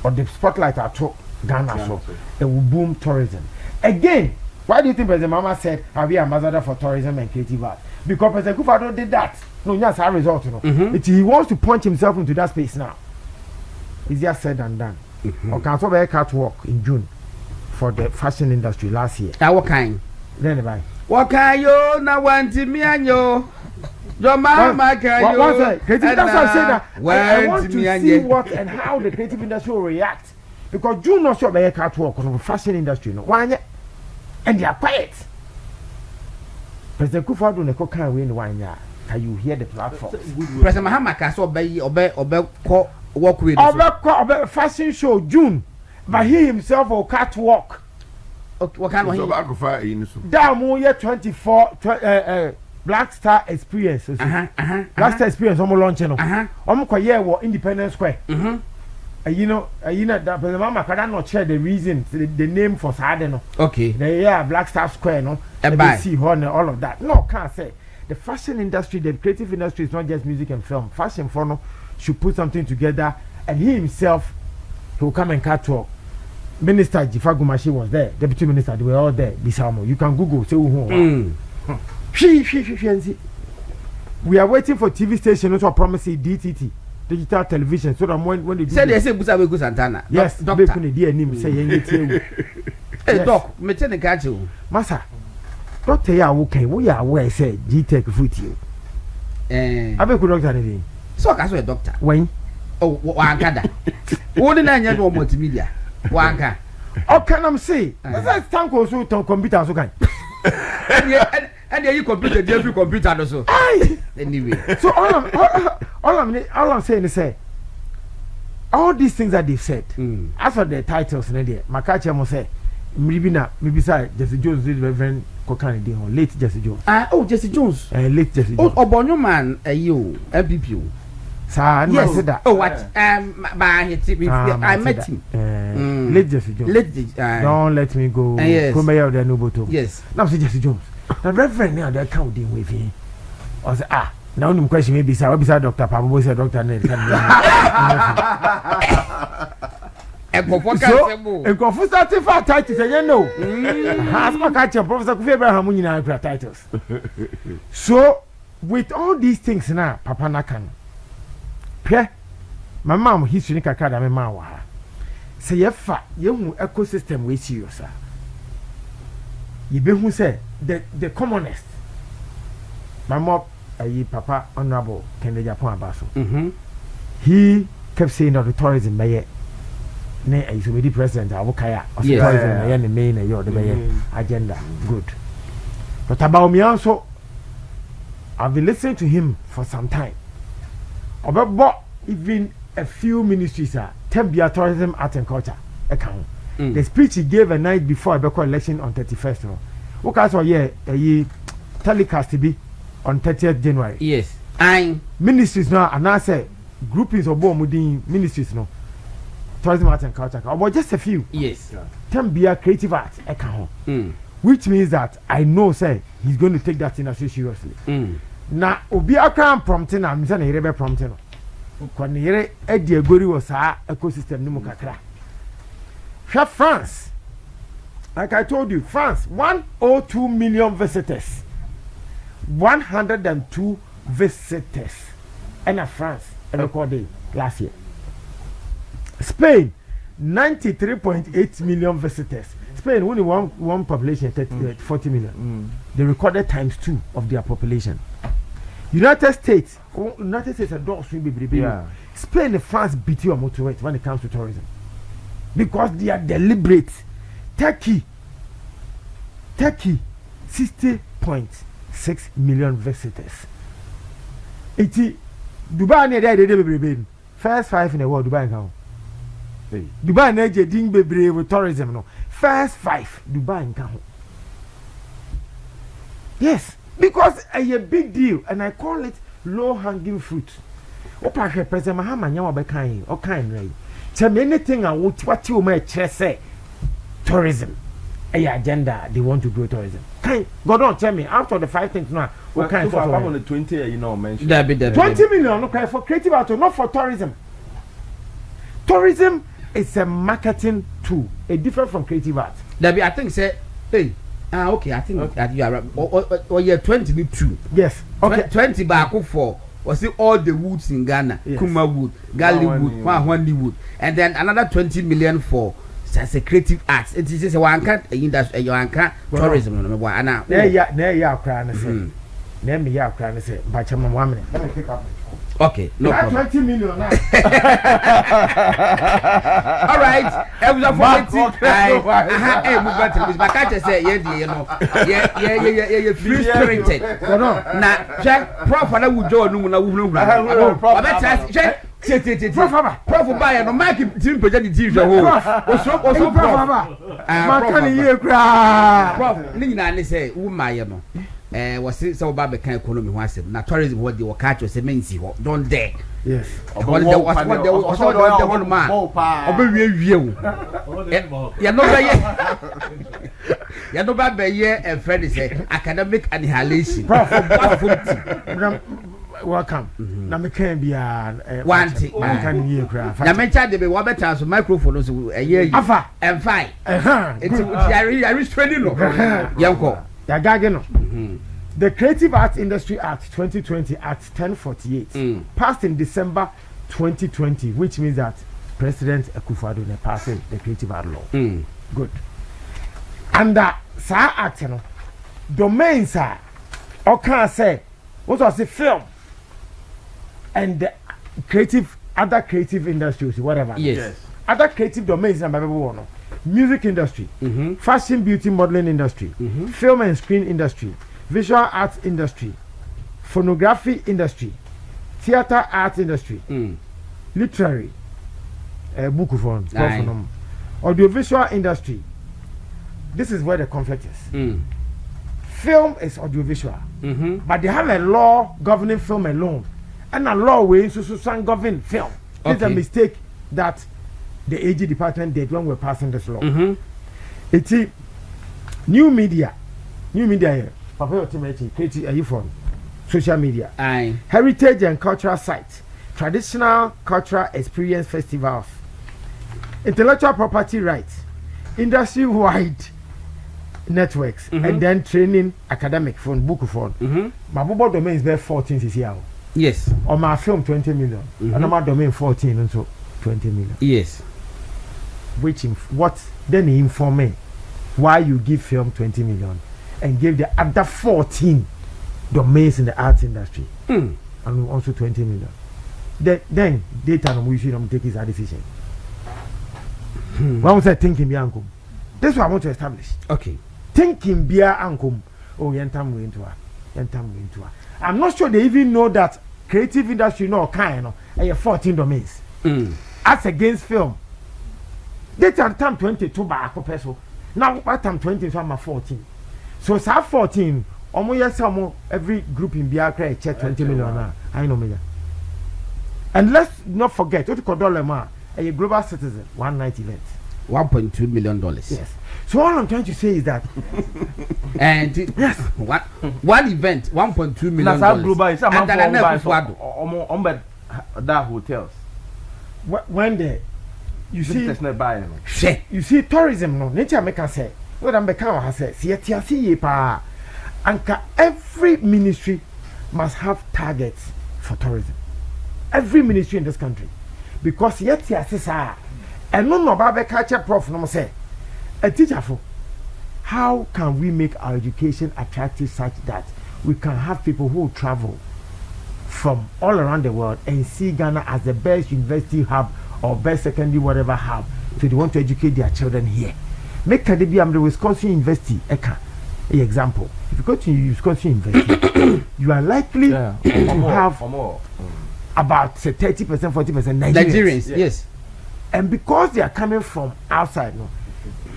or the spotlight at Ghana, so it will boom tourism. Again, why do you think President Mama said, "Are we ambassador for tourism and creative art?" Because President Akufo-Addo did that. No, yes, our result, you know. He wants to punch himself into that space now. Easier said than done. Okay, I saw a catwalk in June for the fashion industry last year. What kind? Then bye. What kind yo na wanti mi anyo? Your mama can you? That's why I said that. I want to see what and how the creative industry will react. Because June not sure by a catwalk on the fashion industry, no one yet, and they are quiet. President Akufo-Addo ne koka we in one year. Can you hear the platform? President Mahama can so obey walk with fashion show June, but he himself will catwalk. What kind of down year 24 Black Star Experience. Black Star Experience almost launching. Almost year Independence Square. You know that President Mama cannot share the reason, the name for Sadeno. Okay. The Black Star Square, no. See all of that. No, can't say. The fashion industry, the creative industry is not just music and film. Fashion for no should put something together, and he himself will come and catwalk. Minister Jifagumashi was there. Deputy Minister, they were all there. Bisamo, you can Google. Say we are waiting for TV station to promise DTT, digital television, so that when they do. Say they say Busa Wegu Santana. Yes, doctor. Hey doc, me tell the catch you. Massa, doctor ya okay. We are where say G-Tech foot you. Abeku doctor anything. So I a doctor. When? Oh, Wankada. Only 9 years old multimedia. Wanka. How can I say? That's tank also on computer so can. And you computer, every computer also. Anyway. So all I'm saying is say all these things that they've said. As for the titles, Makacha must say maybe say Jesse Jones did Reverend Kokani day on late Jesse Jones. Jesse Jones. Late Jesse Jones. Obonyo man, you MPP. Sir, yes. Said that. Oh, what? I met him. Late Jesse Jones. Don't let me go. Yes. Come here, the Noboto. Yes. Now see Jesse Jones. The Reverend now they count him with him. I say now the question maybe sir, what beside Doctor Papa say Doctor Ned. So, and confuse that for titles, you know. Has my catcher, Professor Kofi Abraham, you titles. So, with all these things now, Papa Nakan, my mom, history, Kakada, my mama. Say, you ecosystem we see you, sir. You be who say the commonest. My mom, Papa, Honorable Kennedy Japan Basso. He kept saying that the tourism may. Ne is already president Awokaya of the main agenda. Good. But about me also, I've been listening to him for some time. About even a few ministries are Tembia Tourism, Art and Culture account. The speech he gave a night before the election on 31st. Okay, so yeah, telecast be on 30th January. Yes. I Ministries now, and I say groupings of Bomudin ministries no. Tourism, art and culture, or just a few. yes. 10 be creative art, Mm. which means that I know, say, he's going to take that industry seriously. Mm. Now, Obi Akram prompting, I'm saying, he rebel prompting. When he Eddie Gori was our ecosystem, Nimukakra. France, like I told you, France, 102 million visitors, 102 visitors, and France, and recorded last year. Spain, 93.8 million visitors. Spain only one population, 40 million. They recorded times 2 of their population. United States a dog swing baby. Yeah. Spain and France beat you when it comes to tourism because they are deliberate. Turkey, 60.6 million visitors. Dubai near there first 5 in the world. Dubai now. Dubai na je ding bebre with tourism no. First 5 Dubai nka ho. Yes, because a big deal and I call it low hanging fruit. Opa hwe president Mahama nya wa bekan o kan rai. Tell me anything I what you may say tourism. A agenda they want to grow tourism. Kind God don't tell me after the 5 things now what kind of I'm on the 20 you know mentioned. 20 million okay for creative art not for tourism. Tourism is a marketing tool, a different from creative art. I think say, hey, okay, I think that you are right. Or you're 22. Yes. Okay. 20 back for was it all the woods in Ghana, yes. Kuma wood, Gali wood, Wahwandi wood, and then another 20 million for as a creative arts. It is just a one can't industry, you can't tourism. Yeah, crying say. Name me, crying say, but I'm 1 minute. Let me pick up. Okay, no problem. 20 million now. All right, I was a free spirited. Now, Jack, proper, I would join Prof buy no mark team project the TV so Prof ni na ne say wo maye no was say ba be kan economy ho asem na tourism what dey work at say mensi ho don there yes what the one man obewie wo ya no ba ye a friend say academic annihilation welcome na me can be one thing can hear cry na me charge be what better so microphone so afa and fine it's I restraining no yanko ya gage no the Creative Arts Industry Act 2020 at 1048 passed in December 2020, which means that President Akufo-Addo passed the Creative Art Law. Good. Under Sa Act, domains are okay say what was the film and the other creative industries, whatever. Yes. Other creative domains music industry, fashion, beauty, modeling industry, film and screen industry, visual arts industry, phonography industry, theater arts industry, literary, book of one, audiovisual industry. This is where the conflict is. Film is audiovisual, but they have a law governing film alone, and a law way to govern film. Okay. It's a mistake that the AG department did when we're passing this law. It's new media here. Papa ultimately creative from social media. Aye. Heritage and cultural sites, traditional cultural experience festivals, intellectual property rights, industry-wide networks, and then training academic phone, book phone. My mobile domain is there 14 this year. Yes. On my film 20 million. And my domain 14 and so 20 million. Yes. Which what then inform me why you give film 20 million and give the other 14 domains in the arts industry and also 20 million. Then data we should take his decision. When was I thinking be uncle? This is what I want to establish. Okay. Thinking be uncle. Oh, yentam we into her. I'm not sure they even know that creative industry no kind of 14 domains. As against film. They time 22 back peso. Now what time 20 so I'm 14. So sa 14 omo yes omo every group in Biakra check 20 million na I know me. And let's not forget what dollar ma a global citizen one night event. $1.2 million. Yes. So all I'm trying to say is that and yes, one event $1.2 million. That's global. It's a man for that hotels. when the you see you see tourism no nature make us say what I'm become has said see pa anka every ministry must have targets for tourism. Every ministry in this country, because yet sir and no babe culture prof no say a teacher for how can we make our education attractive such that we can have people who travel from all around the world and see Ghana as the best university hub or best secondary whatever hub, so they want to educate their children here. Make Kadibi the Wisconsin University Eka example. If you go to Wisconsin University you are likely to have about say 30%, 40% Nigerians. Yes. And because they are coming from outside, no,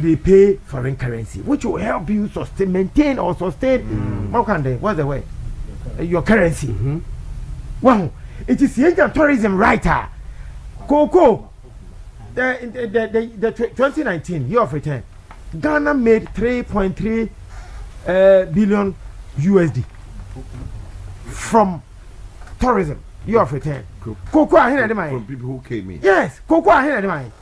they pay foreign currency, which will help you maintain or sustain. How can they? What's the way? Your currency. Wow, it is the Asian tourism writer. Coco, the 2019 year of return, Ghana made 3.3 billion USD from tourism. Year of return. Coco ahead of from people who came in. Yes, Coco ahead of mine.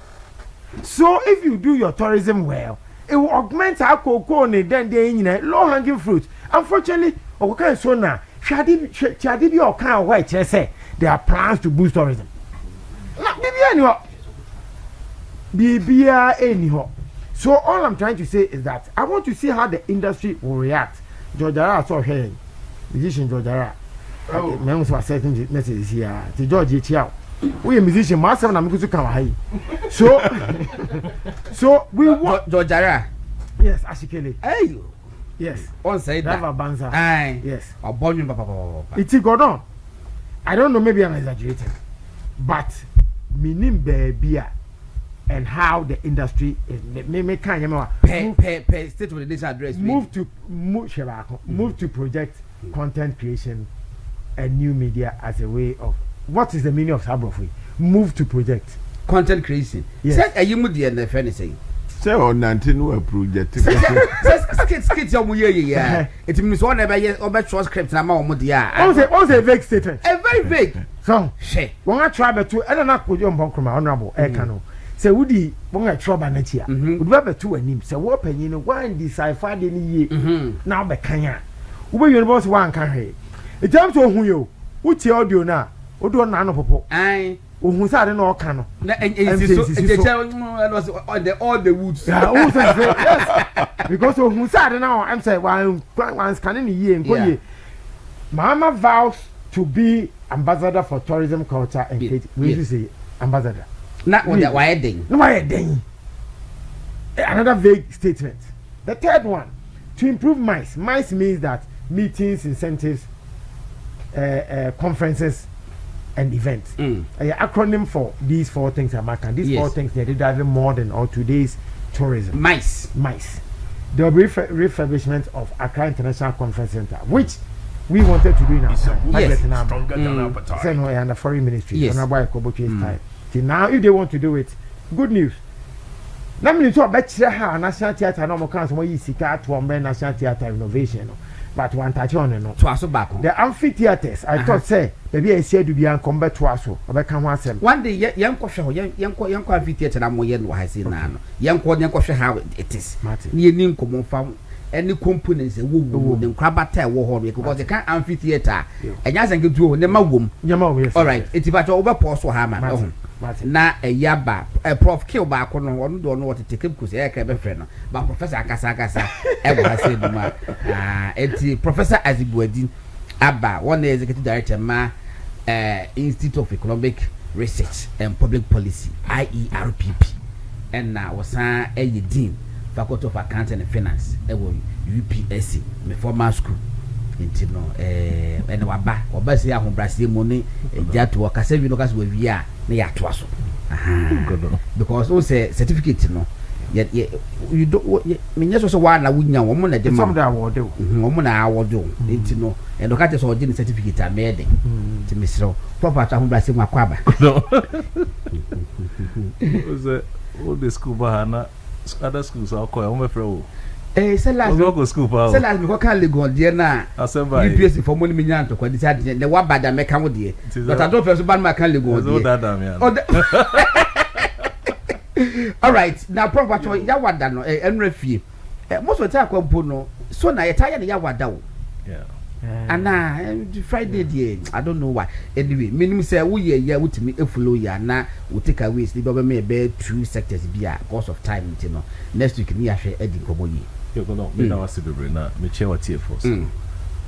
So if you do your tourism well, it will augment our cocoa and then they low hanging fruit. Unfortunately, okay, so now Shadi or kind of white say there are plans to boost tourism. So all I'm trying to say is that I want to see how the industry will react. Georgia saw here, musician Georgia. Oh, man was certain messages here. The George Chiao. We a musician, master and I'm going to come high. So we want Georgia. Yes, Ashikele. Hey, yes. On say that. Banza. Aye. Yes. Or Bonnie Papa. It's Gordon. I don't know, maybe I'm exaggerating, but meaning baby and how the industry is. Me kind of pay state of the nation address. Move to project content creation and new media as a way of what is the meaning of Sabrofui? Move to project content creation. Yes. Said a you the end friend saying. Say on 19 project. Skit your yeah. It means one ever yes or trust script na ma omodia. Also a vague statement. A very vague. So she when I try to I don't know could you bonkroma honorable Ekano. Say woody when I trouble na chia. Would be to anim. Say what penny one decipher any ye. Now be kanya. Ube universe one can he. In terms of who you, what's your audio now? What do nano popo? Aye. Who said in all canon? All the woods. Yes. Because who said now, I'm saying, one scanning a year and Mama vows to be ambassador for tourism, culture, and we say ambassador. Not with that wedding. No, why a another vague statement. The third one, to improve MICE. MICE means that meetings, incentives, conferences, and events. An acronym for these four things are marked. These four things they're driving more than all today's tourism. MICE. There will be refurbishment of Accra International Conference Center, which we wanted to do in our time. Yes. And the foreign ministry. Yes. Time. Till now, if they want to do it, good news. Now, we talk about National Theatre. No more council. We see National Theatre innovation. But one touch on no. The amphitheaters, I thought say maybe I said to be uncombat to us. One day, young amphitheater, I'm more young. I say now, young how it is. Near Ninko found any components and wood and crabata war because they can't amphitheater. And yes, I can do the womb. All right, it's about over post or hammer. Na a yaba a prof kill back on one don't know what to take because I can't be friend. But Professor Akasa ever said, it's Professor Azibuedin Abba, one executive director, Institute of Economic Research and Public Policy, IERPP, and now was a dean, Faculty of Accounting and Finance, UPSC, my former school. No, and waba say ahun Brazil money ejatu okase bi no kase we wi a na ya to aso because o say certificate no you don't me just so one na wunya wo mo na de ma some da award o wo mo na award o enti no e do ka te so o the certificate a me de ti misro proper ho bra se mu akwaba no was all the school bahana other schools are called my friend Sellas go school pa Sellas me ko kan legon de na UPS for money me nyanto kwa decide the wa bada me kan wo de but I don't first ban ma kan legon de all right now proper to ya wada no enrefie most of the time kwa no so na ye tire ya wada o ana Friday dey I don't know why anyway minimum say wo ye ya wutimi efulo ya na we take away sleep be me be two sectors bia because of time you know next week ni ahwe edi kobo yi you go no me na wase bebre na me che watie force me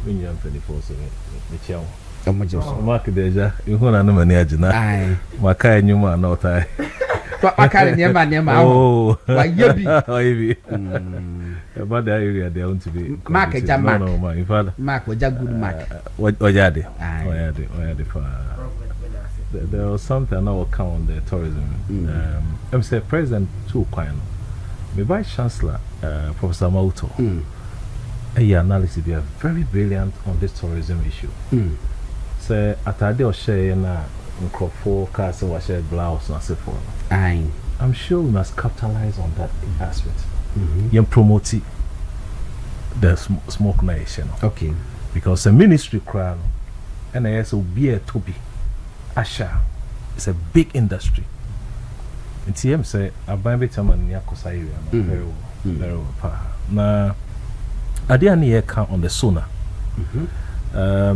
nyam 24 so me che wo omoje so mark deja you go na no mani agina maka enyuma na otai akare niema oh wa yebi oh yebi about that area they want to be mark jama no my in fact mark oja good mark oyade for there was something I will count on the tourism I'm say president too kwano my vice chancellor Professor Mauto a analysis they are very brilliant on this tourism issue say atade o share na microphone cars or share blouse and so forth I'm sure we must capitalize on that aspect. You promote the smoke nation. Okay. Because the ministry crown and also beer to be Asha. It's a big industry. In TM say I buy bit man Yakosa area very well. Now idea ni count on the sooner.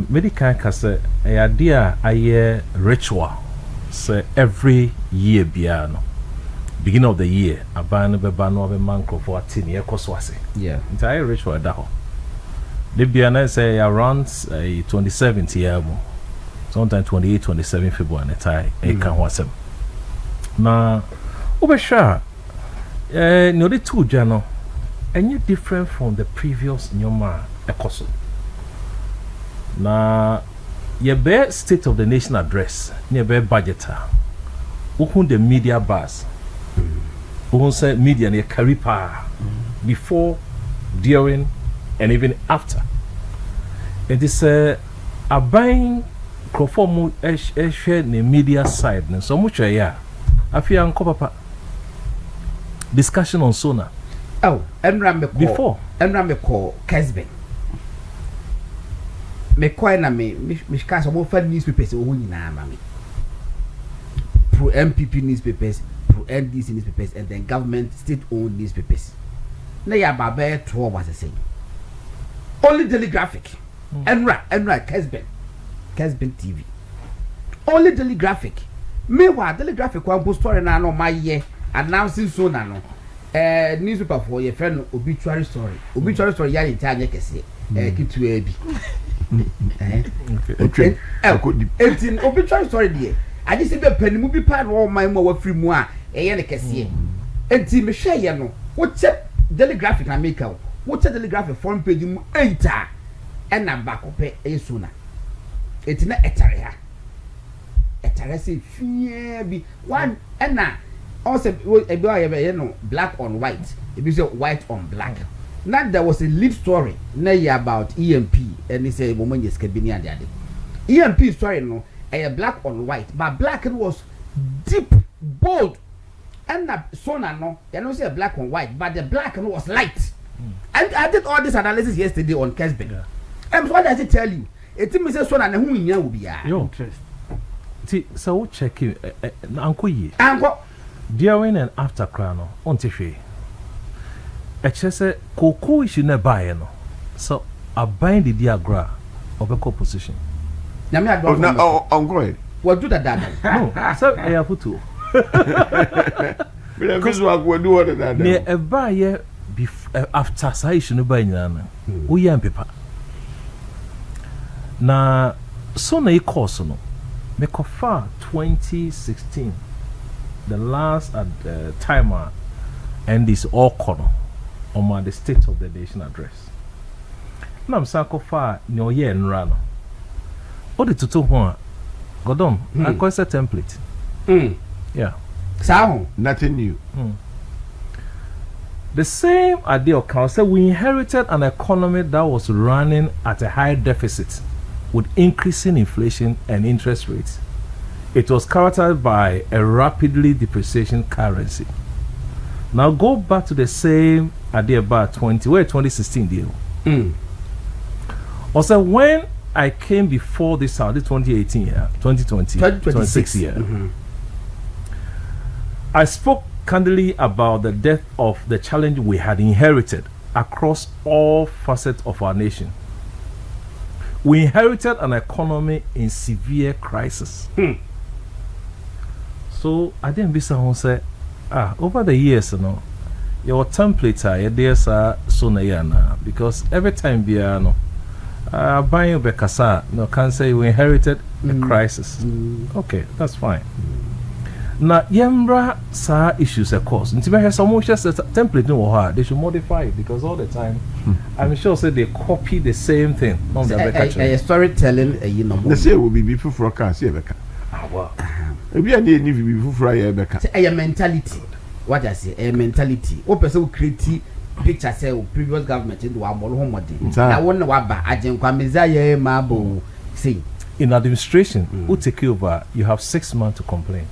Medical kase a idea a ritual say every year biano. Beginning of the year, a ban of a manco for a 10 year coswasi. Yeah. Entire ritual daho. The biana say around 2070 year, sometimes 28, 27 February, a can was him. Now, Obesha, no, the two journal, and you different from the previous Nyoma Ecoso. Now, your bare State of the Nation address, near bare budgeter, who the media bars. Who said media near carry power before, during, and even after. It is a buying conform share the media side and so much I feel uncle discussion on Sona. Oh, before me call Kesben. Me call na me cast of often newspapers or mammy. Pro MPP newspapers. NDC newspapers and then government state-owned newspapers. Now ya babe 12 was the same. Only Daily Graphic. Enra Kesben TV. Only Daily Graphic. Meanwhile, Daily Graphic one post story na no my year announcing so na no. Newspaper for your friend obituary story. Obituary story ya entire kese. Kitu ebi. Okay. Entin obituary story there. I just say be penimu bi pa no my mo wa free mu a eye ne kese enti me hwe ye no wo che Daily Graphic na make out wo che Daily Graphic front page mu 8 a na ba ko pe e so na enti na etare se fie bi one na also e bi ye no black on white e bi say white on black. Now there was a lead story na about EMP and he say woman yes kabini and ade EMP story no a black on white, but black it was deep, bold, and that sona no, you know say black on white, but the black was light. And I did all this analysis yesterday on Kesben. And what does it tell you? It means sona na who in will be interest. See, so check you, Uncle Ye. Uncle, during and after crown on Tiffy. A chese cocoa is in a buy no, so I bind the diagram of a composition. Uncle. What do that? No, so I have put to. Because we do what that. Near a buyer after Saition by Nana, we young people. Now, so na course no, make far 2016, the last timer, and this all corner on the State of the Nation address. Now, I'm so far no year and run. What did you one? Got on. I call it a template. Yeah. So nothing new. The same idea of council, we inherited an economy that was running at a high deficit with increasing inflation and interest rates. It was characterized by a rapidly depreciating currency. Now go back to the same idea about 2016 deal. Also, when I came before this house, this 2018 year, 2020, 2026 year, I spoke candidly about the depth of the challenge we had inherited across all facets of our nation. We inherited an economy in severe crisis. So I didn't be someone say, over the years, your template there's so because every time buying bekasa no can say we inherited a crisis. Okay, that's fine. Now yembra sa issues of course. Nti be some just template no hard. They should modify it because all the time I'm sure say they copy the same thing. Storytelling they say will be before can see beka. Wow. Ebi ani ni before ya beka. Say a mentality. What I say, a mentality. O person will create picture say previous government into our home. I wonder what ba ajen kwa mezaya mabo say. In administration, who take over, you have 6 months to complain.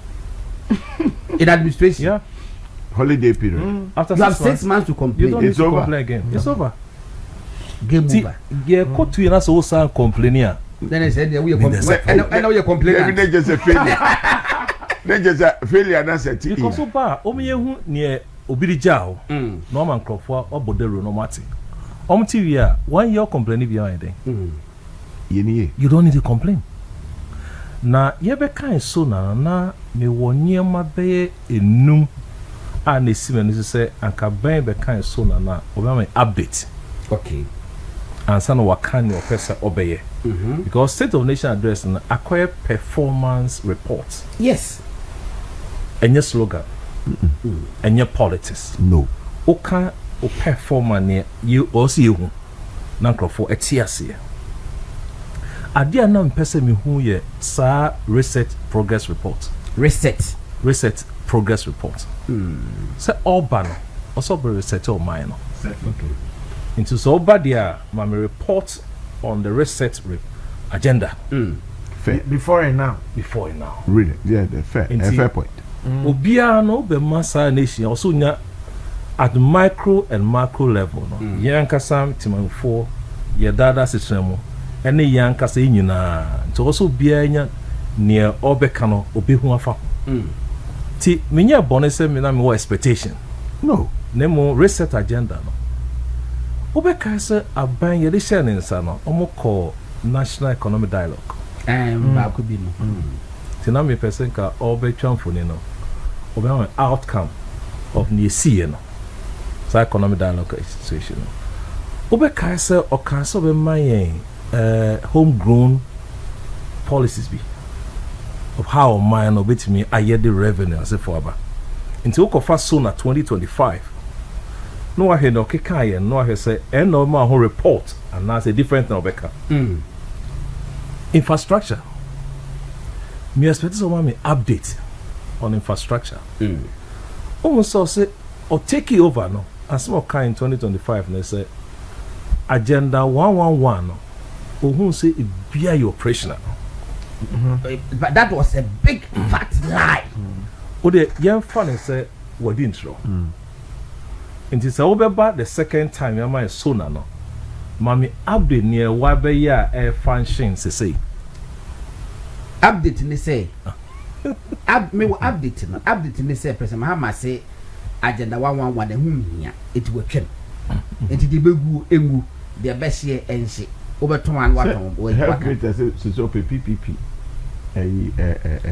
In administration, yeah, holiday period. After you have 6 months to complain. You don't need to complain again. It's over. Game over. Yeah, go to you so sound complaining. Then I said, we are complaining. I know you're complaining. They just a failure. They just a failure. That's it. Because so far, omiye near obiri jao. Norman Crawford or Bodero no mati. TV 1 year complaining behind them. You don't need to complain. Na yebe kan so na me wonye mabe enum a na simen say anka ben be kan so na oba update. Okay. And sana wakan your person obeye. Because State of Nation address na acquire performance report. Yes. Enye slogan. Enye politics. No. Oka o performance you also you na nkrofo etiase. Adia na mpese mi hu ye sa reset progress report. Reset progress report. Say urban also be reset or mine. Okay. Into so bad there my report on the reset agenda. Fair. Before and now. Really? Yeah, fair. A fair point. Obia no be massa nation also nya at micro and macro level no. Yankasa timanfo ye dada system ene yankasa nyina nto also bia nya near obeka no obehu afa. Ti menya bonese me na me expectation. No. Nemo reset agenda no. Obeka se aban ye de share nsa no omoko national economic dialogue. Ba could be no. Tina me person ka obetwa mfoni no. Obe an outcome of the see no. So economic dialogue situation no. Obeka se okanso be man homegrown policies be of how man obetimi aye the revenue as for aba. Into okofa so na 2025. No I no keka ye no I say no ma ho report and that's a different na obeka. Infrastructure. Me expect so me update on infrastructure. Almost so say or take it over no as more kind 2025 they say agenda 111 no who say it be operational. But that was a big fat lie. O the young fan say what didn't show. It is over the second time your mind so no. Mami update near wabe ya air function say. Update ni say. Me will update ni say person Mahama say agenda 111 who here it will twem. It the begu engu the best year ense. Overton and what on so PPP.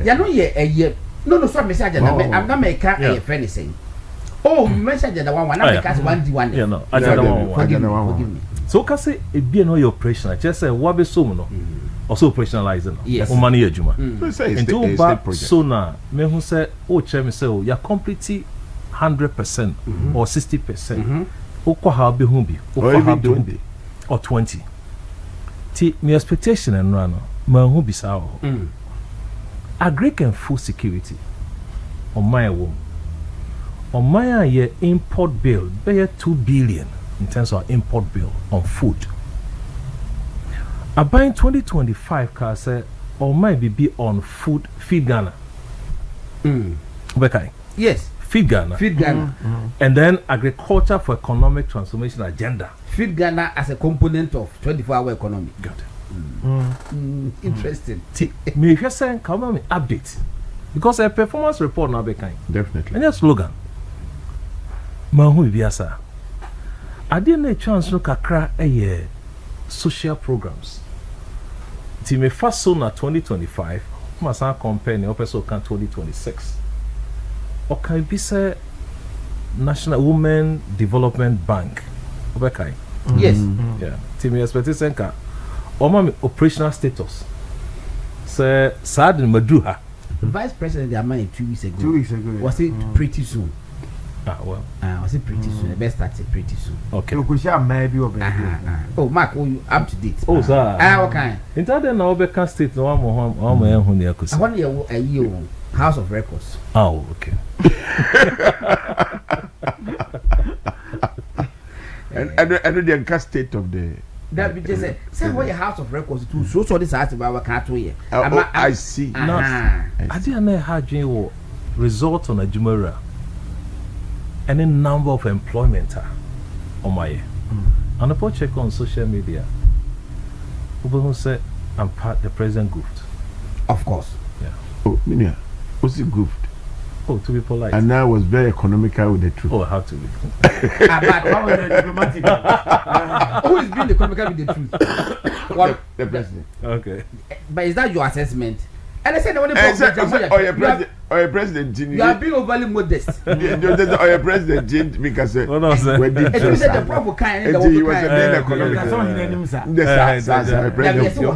Ya no ye no so me say agenda I'm not make a friend saying. Oh, message agenda 111 because 1D1. Yeah no, agenda 111. So ka say e be no your operational just say what be so no also operationalizing yes. O money ejuma into ba so na me hu say o che me say o ya complete 100% or 60% o kwa ha be hu bi o kwa ha be hu bi or 20 ti me expectation and run ma hu bi sa o agric and food security on my wom On my year import bill, pay 2 billion in terms of import bill on food. I buy 2025 car say or might be on food feed Ghana. Okay. Yes. Feed Ghana. Feed Ghana. And then agriculture for economic transformation agenda. Feed Ghana as a component of 24-hour economy. Got it. Interesting. Me just saying come on update. Because a performance report now be kind. Definitely. And a slogan. Mahu biasa. I didn't a chance look at a social programs. Team first soon 2025. Must compare the also can 2026. Okay, be say National Women Development Bank. Okay. Yes. Yeah. Team expected senka. Oma operational status. Say sad in Maduha. The vice president they are mine 2 weeks ago. 2 weeks ago. Was it pretty soon? Ah well. Was it pretty soon? The best started pretty soon. Okay. You could share maybe or maybe. Oh, Mark, oh, you up to date? Oh, sir. Okay. In that then now Becca State no one who near I want a year House of Records. Oh, okay. And the state of the. That be just say what your House of Records to so this house about can't hear. I see. I didn't know how you result on a Jumera. Any number of employment on my and the check on social media. People say I'm part the president goofed. Of course. Yeah. Oh, Minia, what's it goofed? Oh, to be polite. And I was very economical with the truth. Oh, how to be. But how was the diplomatic? Who is being the economical with the truth? What? The president. Okay. But is that your assessment? And I said, Or your president, you are being overly modest. Or your president, because What was that? when did And you said the proper kind, and he was a very That's economical. what he named sir.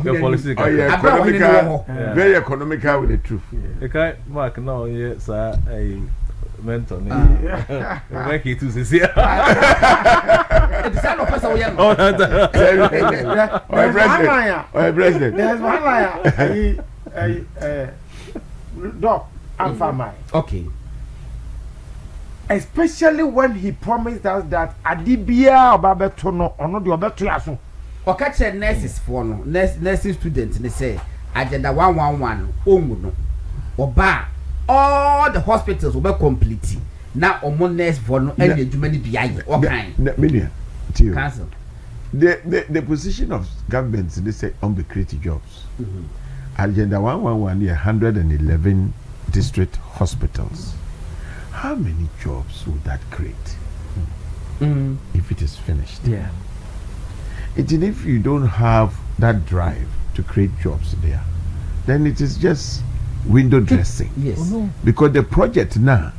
Your policy. Oh, yeah, economical, very economical with the truth. Okay, Mark, no, yes, a mentor. Make it to see. The sound of person we are. Oh, that's Or your president. There's one line. Doc, answer mine. Okay. Especially when he promised us that Adibia Obabeto no ono de obeto yaso. Okache nurses for no nursing students they say agenda 111 omu no. Oba all the hospitals will be complete. Now omo nurse for no any adwuma ni biaye. Okay. Media. Cancel. The position of governments they say on the creative jobs. Agenda 111 111 district hospitals. How many jobs would that create if it is finished? Yeah. And if you don't have that drive to create jobs there, then it is just window dressing. Yes. Oh, no. Because the project now,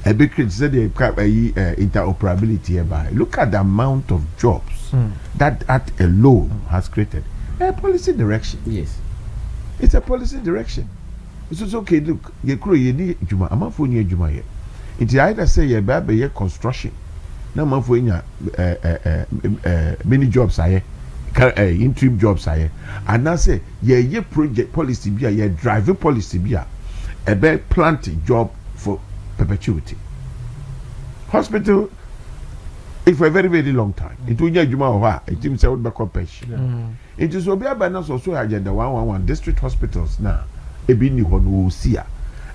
a big said the interoperability hereby. Look at the amount of jobs that alone has created. A policy direction. Yes. It's a policy direction. It's okay. Look, you need juma. I'm not for you juma yet. It's either say you baby construction. Now I'm for you many jobs aye, interim jobs aye. And now say ye project policy be ye driving policy be a bed planting job for perpetuity. Hospital. If for a very very long time, it will be juma or it will say would be compassion. It is obi abana so agenda 111 district hospitals now. Ebi ni ho no si a.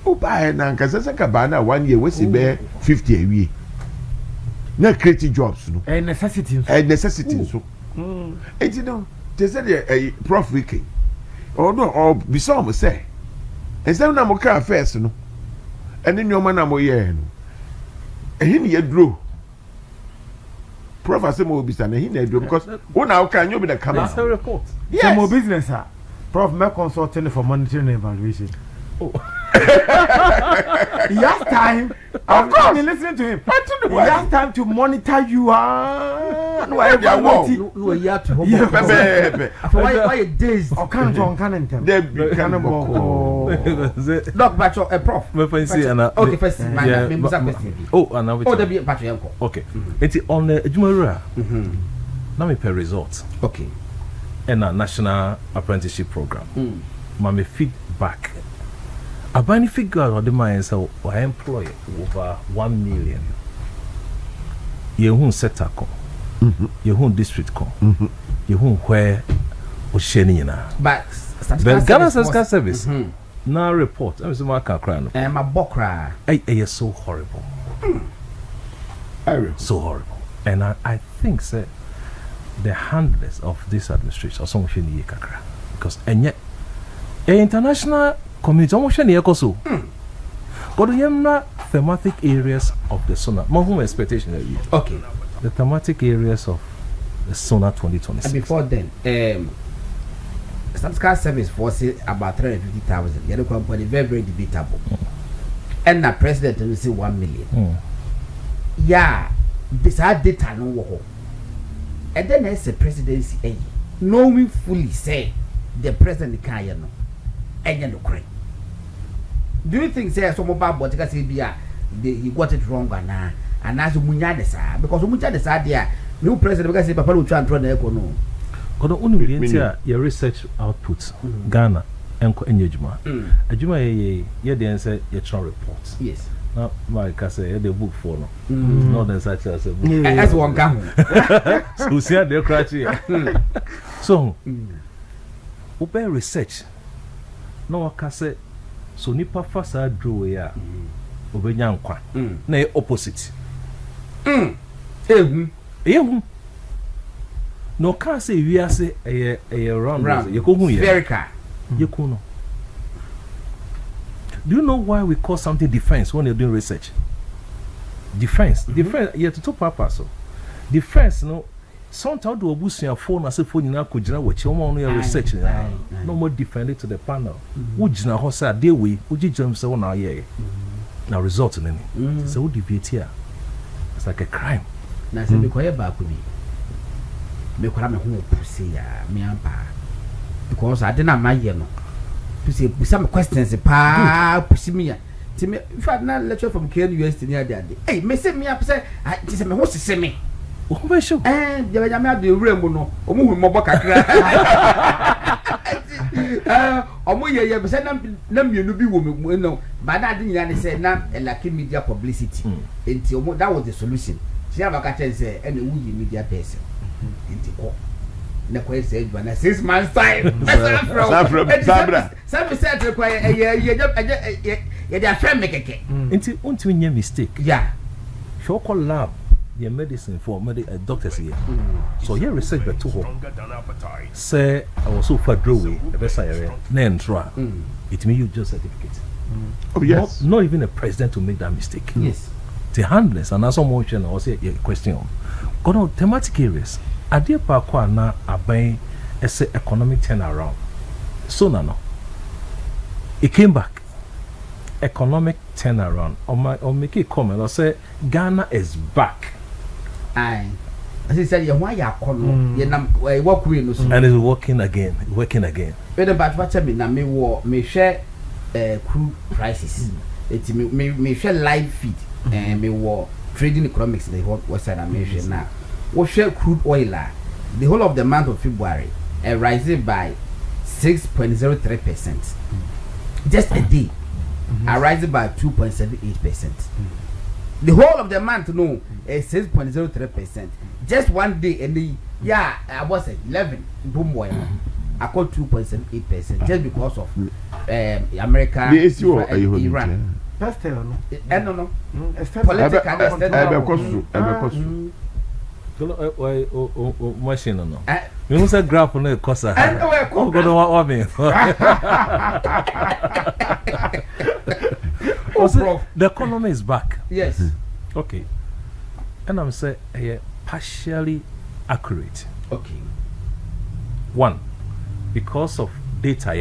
O ba na nkasa saka ba na 1 year we see be 50 a week. Na create jobs no. A necessity. A necessity so. And you know, they said a prof wiki. Or no, or be some say. And some na mo ka first no. And then your man na mo ye no. And him ye draw. Prof asem will be standing here because when I can you be the camera. That's a report. Yes. Some more business, sir. Prof, me consulting for monitoring and evaluation. Oh. He has time. Of course, me listening to him. He has time to monitor you. No, I No, you have to hold on. Why days? I can't on can't tell. They become Doc Bacho, a prof. Okay, first, yeah, oh, and now oh, there be a Bacho. Okay. It's on the Jumara. Now me per result. Okay. And a national apprenticeship program. Mame feedback. A bani figure or the mind so I employ over 1 million. You won't set a call. You won't district call. You won't where Oshenina. But Ghana Statistical Service now report. I was my crying. My bokra. It's so horrible. So horrible. And I think sir, the handlers of this administration are some shiny kakra. Because and yet international community almost shiny so. Got the thematic areas of the SONA. More expectation. Okay. The thematic areas of the SONA 2026. And before then, Statistical Service force about 350,000. The other company very debatable. And the president will say 1 million. Yeah, this are data no wo. And then as the presidency, knowing fully say the president can no, and no correct. Do you think say some about what say he got it wrong and as munya desa because munya desa there new president because say papa will try and throw the economy. Because the only reason your research output Ghana enko enjuma. Ajuma ye dey say your trial reports. Yes. Now my say the book for no. Not then such as a book. As one can. So see the crash here. So open research. No ka say so nipa fasa draw ya obenya nkwa na opposite ehun no ka say wi ase round you go hu ya very car you ko no. Do you know why we call something defense when you're doing research? Defense you to purpose so defense no sometimes do obusia phone as phone na ko gina wachi omo no your research no more defend it to the panel wo gina ho say dey we wo gigam say wona ye na result nani so wo debate here it's like a crime na say be koye ba ko bi me kwara me ho pusi ya me ampa because I didn't ma ye no pusi some questions pa pusi me ya ti me if I na lecture from KN University near there hey me say me up say ti say me ho sese me o be show jaba me ade wurem no omu hu mo kakra omu ye be say na mienu bi wo me no ba na ade nyina ne say na elaki media publicity enti omu that was the solution she have ka chen say ene wu yi media person enti ko na ko say edwa na 6 months time sabra say to ko ye dey aframe me keke enti unti nya mistake yeah shoko lab the medicine for doctors here. So here research but to say I was so far drawing a best it means you just certificate. Oh yes. Not even a president to make that mistake. Yes. The handless and as motion or say a question. Got on thematic areas. I dear parkour na abain as economic turnaround. So no. It came back. Economic turnaround. Or make it comment or say Ghana is back. Aye. As he said, you why you come? You nam work with no. And it's working again. But what me na me share crude prices. It me share live feed and me war trading economics the what side I mention now. We share crude oil the whole of the month of February rising by 6.03%. Just a day. Rising by 2.78%. The whole of the month, no, 6.03%. Just one day, and I was at 11. Boom, boy. I called 2.78% just because of America, Iran. That's tell no. No. Political. Machine no. You must have graph on the cosa. Oh, God, what me? The economy is back. Yes. Okay. And I'm saying partially accurate. Okay. One, because of data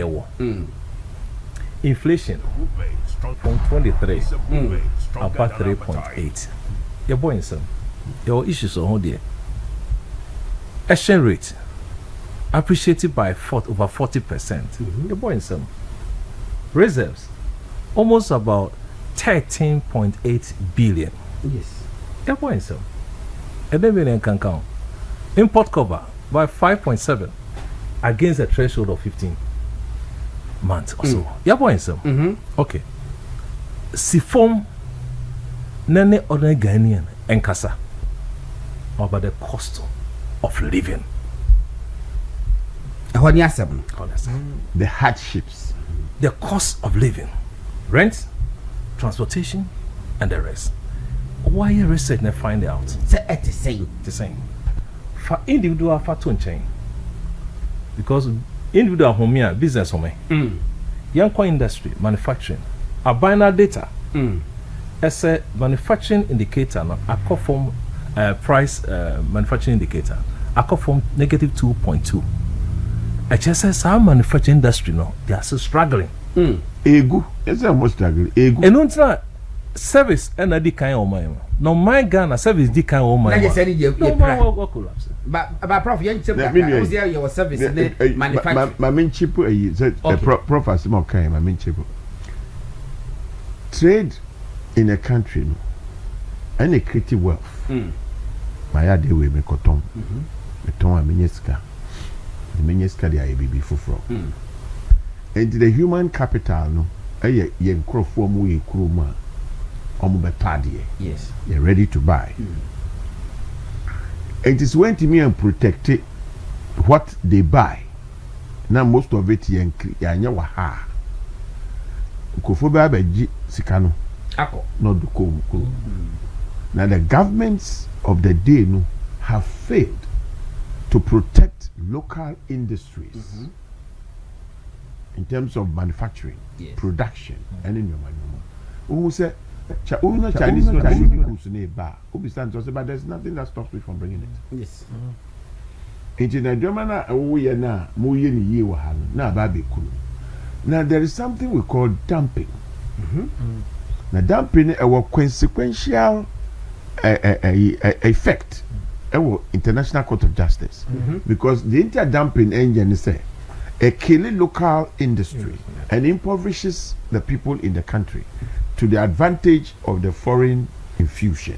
inflation from 23 about 3.8. Your boy some. Your issues on there. Exchange rate appreciated by over 40%. Your boy some. Reserves almost about 13.8 billion. Yes. Your boy some. And then we can count. Import cover by 5.7 against a threshold of 15. months or so. Yeah, boy, some. Okay. Si form nene other Ghanaian and Kasa about the cost of living. The hardships, the cost of living, rent, transportation, and the rest. Why you research and find out? The same. The same. For individual, for chain. Because individual home business home. Young industry, manufacturing, a binary data. As a manufacturing indicator, I call from price manufacturing indicator. I call from negative 2.2. I just say some manufacturing industry no, they are still struggling. Egu, it's almost struggling. Egu. And on service and a decay on my no my Ghana service decay on my. I said you collapse. But prof, you your service manufacturing. My main chip is prof as more kind. My main chip. Trade in a country, no, any creative wealth. My idea we make cotton. Me ton a minyeska. The minyeska they are baby fufro. And the human capital, no, ye crofo mu ye kroma. Yes. You're ready to buy. It is when to me and protect it, what they buy. Now most of it yanya waha. Kofoba beji sikano. Ako. Not the ko. Now the governments of the day no have failed to protect local industries in terms of manufacturing, production, and in your money. Who say Chinese schools in but there's nothing that stops me from bringing it. Yes. Now there is something we call dumping. Now dumping is a consequential effect. International Court of Justice, because the inter-dumping engine is a killing local industry and impoverishes the people in the country to the advantage of the foreign infusion.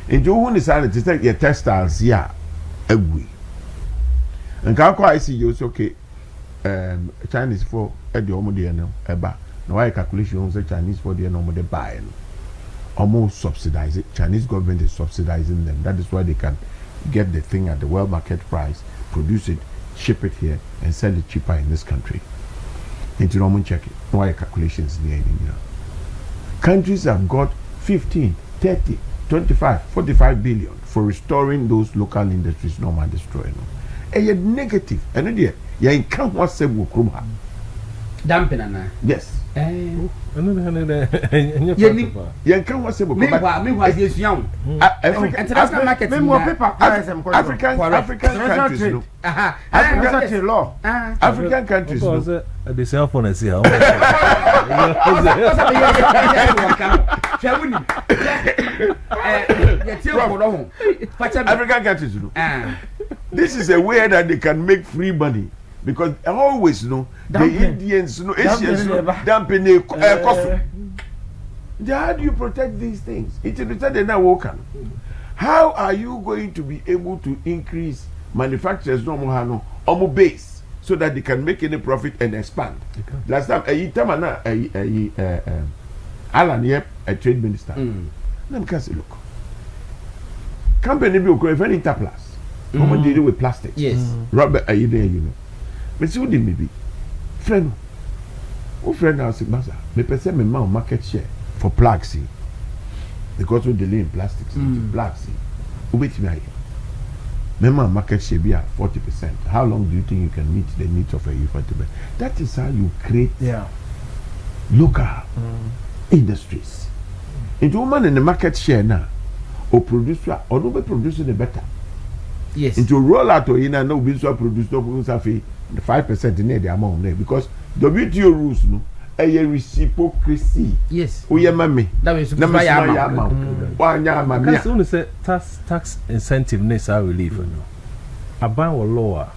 And you want to take your textiles here, agui. And I see you okay. Chinese for the Omodiano, Eba. No, I calculation say Chinese for the Omode buy. Almost subsidize it. Chinese government is subsidizing them. That is why they can get the thing at the world market price, produce it, ship it here, and sell it cheaper in this country. Into Roman check it. Why calculations there in India? Countries have got 15, 30, 25, 45 billion for restoring those local industries no man destroying them. And yet negative. And then you can't want to say Dumping and yes. African market African countries the cell phone and see how African countries this is a way that they can make free money. Because always the Indians, Asians, dumping a cost. How do you protect these things? It's a now woken. How are you going to be able to increase manufacturers no base so that they can make any profit and expand? Last time Alan Yep, a trade minister. Let me say, look. Company be very interplus. Someone dealing with plastics. Yes. Rubber, are you there, you know? But see what they may be. Friend, who friend now say, Master, me perceive me market share for plaques, because we delay in plastics, plaques. Who wait me? Me market share be at 40%. How long do you think you can meet the needs of a youth? That is how you create local industries. If woman in the market share now, or producer, or no be producing the better. Yes. Into roll out or in and no business produce no the 5% in the amount there because WTO rules no a reciprocity. Yes. Oh yeah, mammy. That is because only say tax incentive necessary relief. A ban or lower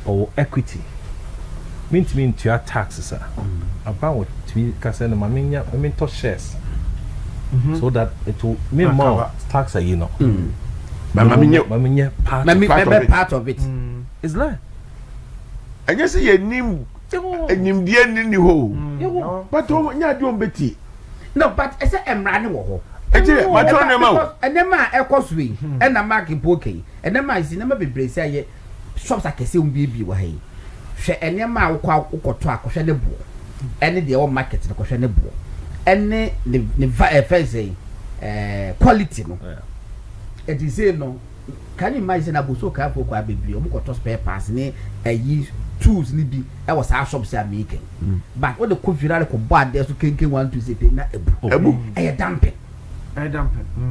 or equity. Mean to your taxes. A ban what to be because I mean to shares. So that it will mean more tax you know. Part of it. It's like. And you see a name enyimdie ni ho but nya de ombeti no but ese emra ne wo ho ejire matro ne ma enema ekoso na mark poke enema isi nema bebrese aye shops akese umbibi wo hai hwe enema ukoto akohwe ne bo ene de wo market ne kohwe ne bo ene ne fence quality no it is say no can you imagine abuso ka for kwa bebri omukoto spare parts ne ayi tools ni bi e was our shops are making but what the configure ko bad there so kenken want to say na ebu e dampen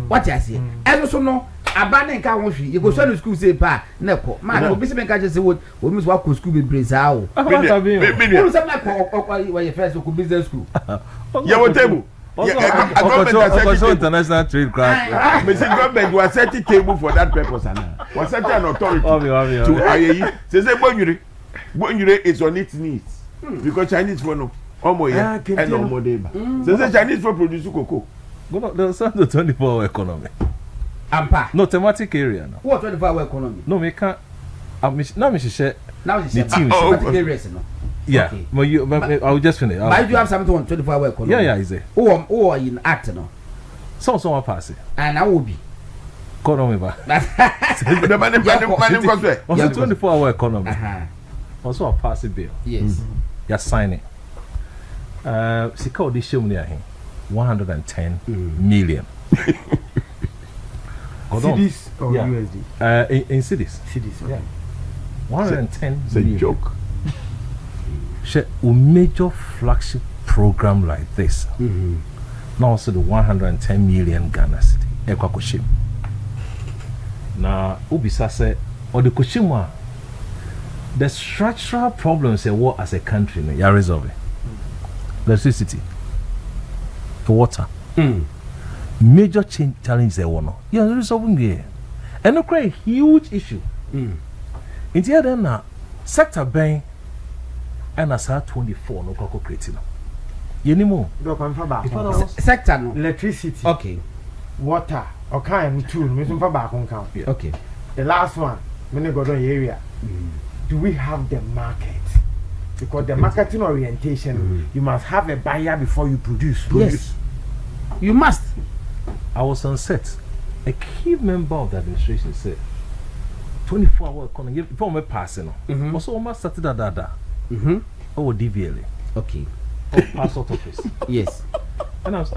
what you say e so no abane nka ho hwi you go so no school say pa na ko man obi se menka say wo mi so akọ school be brace ha o wo se na ko wa your first ko business school ya wo table also international trade craft. Mr. Government was setting table for that purpose and was setting an authority to IAE. Say Bonyure is on its knees because Chinese for no omo ya and omo deba. Say Chinese for produce cocoa. Go no the 24-hour economy. Ampa. No thematic area now. What 24-hour economy? No me can't. Now me share. Now the thematic areas no. Yeah, okay. But I will just finish. But do you have something on 24-hour economy? Yeah, is it? Or in act no. So I pass it. And I will be. Economy ba. The money cost way. Also 24-hour economy. Also a pass it bill. Yes. You sign it. Sika odi show me here. 110 million. Cities or USD? In cities. Cities. Yeah. 110 it's a million. Joke. A major flagship program like this. Now also the 110 million Ghana city. Ekwakoshim. Now ubisa say or the Koshimwa the structural problems they war as a country you resolve it. Electricity, the water, major challenge they want. You are resolving there, and no create huge issue. In the other now sector bank. And as 24 no koko creating no sector no electricity okay water or kind two me some for back on count okay the last one me go don area do we have the market because the marketing orientation you must have a buyer before you produce yes you must. I was on set a key member of the administration said 24-hour economy before me passing also almost started that Oh, DVLA. Okay. Oh, passport office. Yes. And I was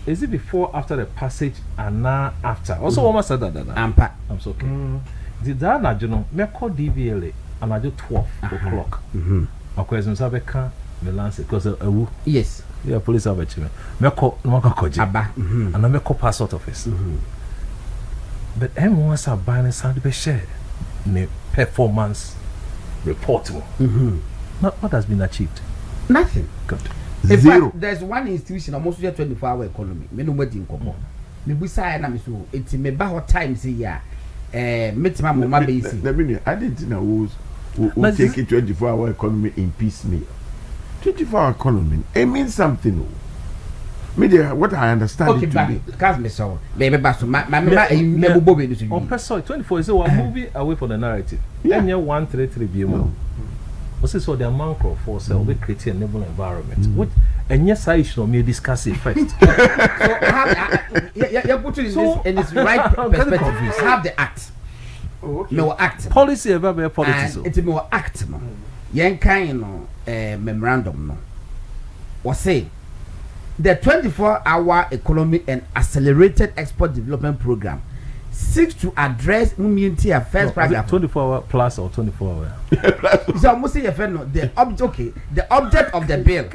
is it before, after the passage, and now after? Also, almost said that. Ampa. I'm so okay. The Dana, you know, me call DVLA, and I do 12 o'clock. My question is, I can't balance it because yes. Yeah, police have a chimney. Me call no Abba, and I me call passport office. But everyone's a buying sound be share. Ne performance reporting. What has been achieved? Nothing. Good. In Zero. fact, there's one institution almost 24-hour economy. Me no wedding komo. Me busa na me so enti me ba hot time say ya. Metima mo ma be see. I didn't know who take it 24-hour economy in piecemeal. 24-hour economy, it means something. Media, what I understand okay, it to be. Cause me so, baby, basso, my me bobo be to on person 24 is one movie away from the narrative. Then you 133 BMO. What's this? So the amount for sale we create a enable environment. Which and yes, I should may discuss it first. So you put it in this right perspective. Have the act. Okay. No act. Policy ever be politics. It's more act. No, yen kind no memorandum no. Was say. The 24-hour economy and accelerated export development program seeks to address community affairs program. 24-hour plus or 24-hour. So I must say, the object of the bill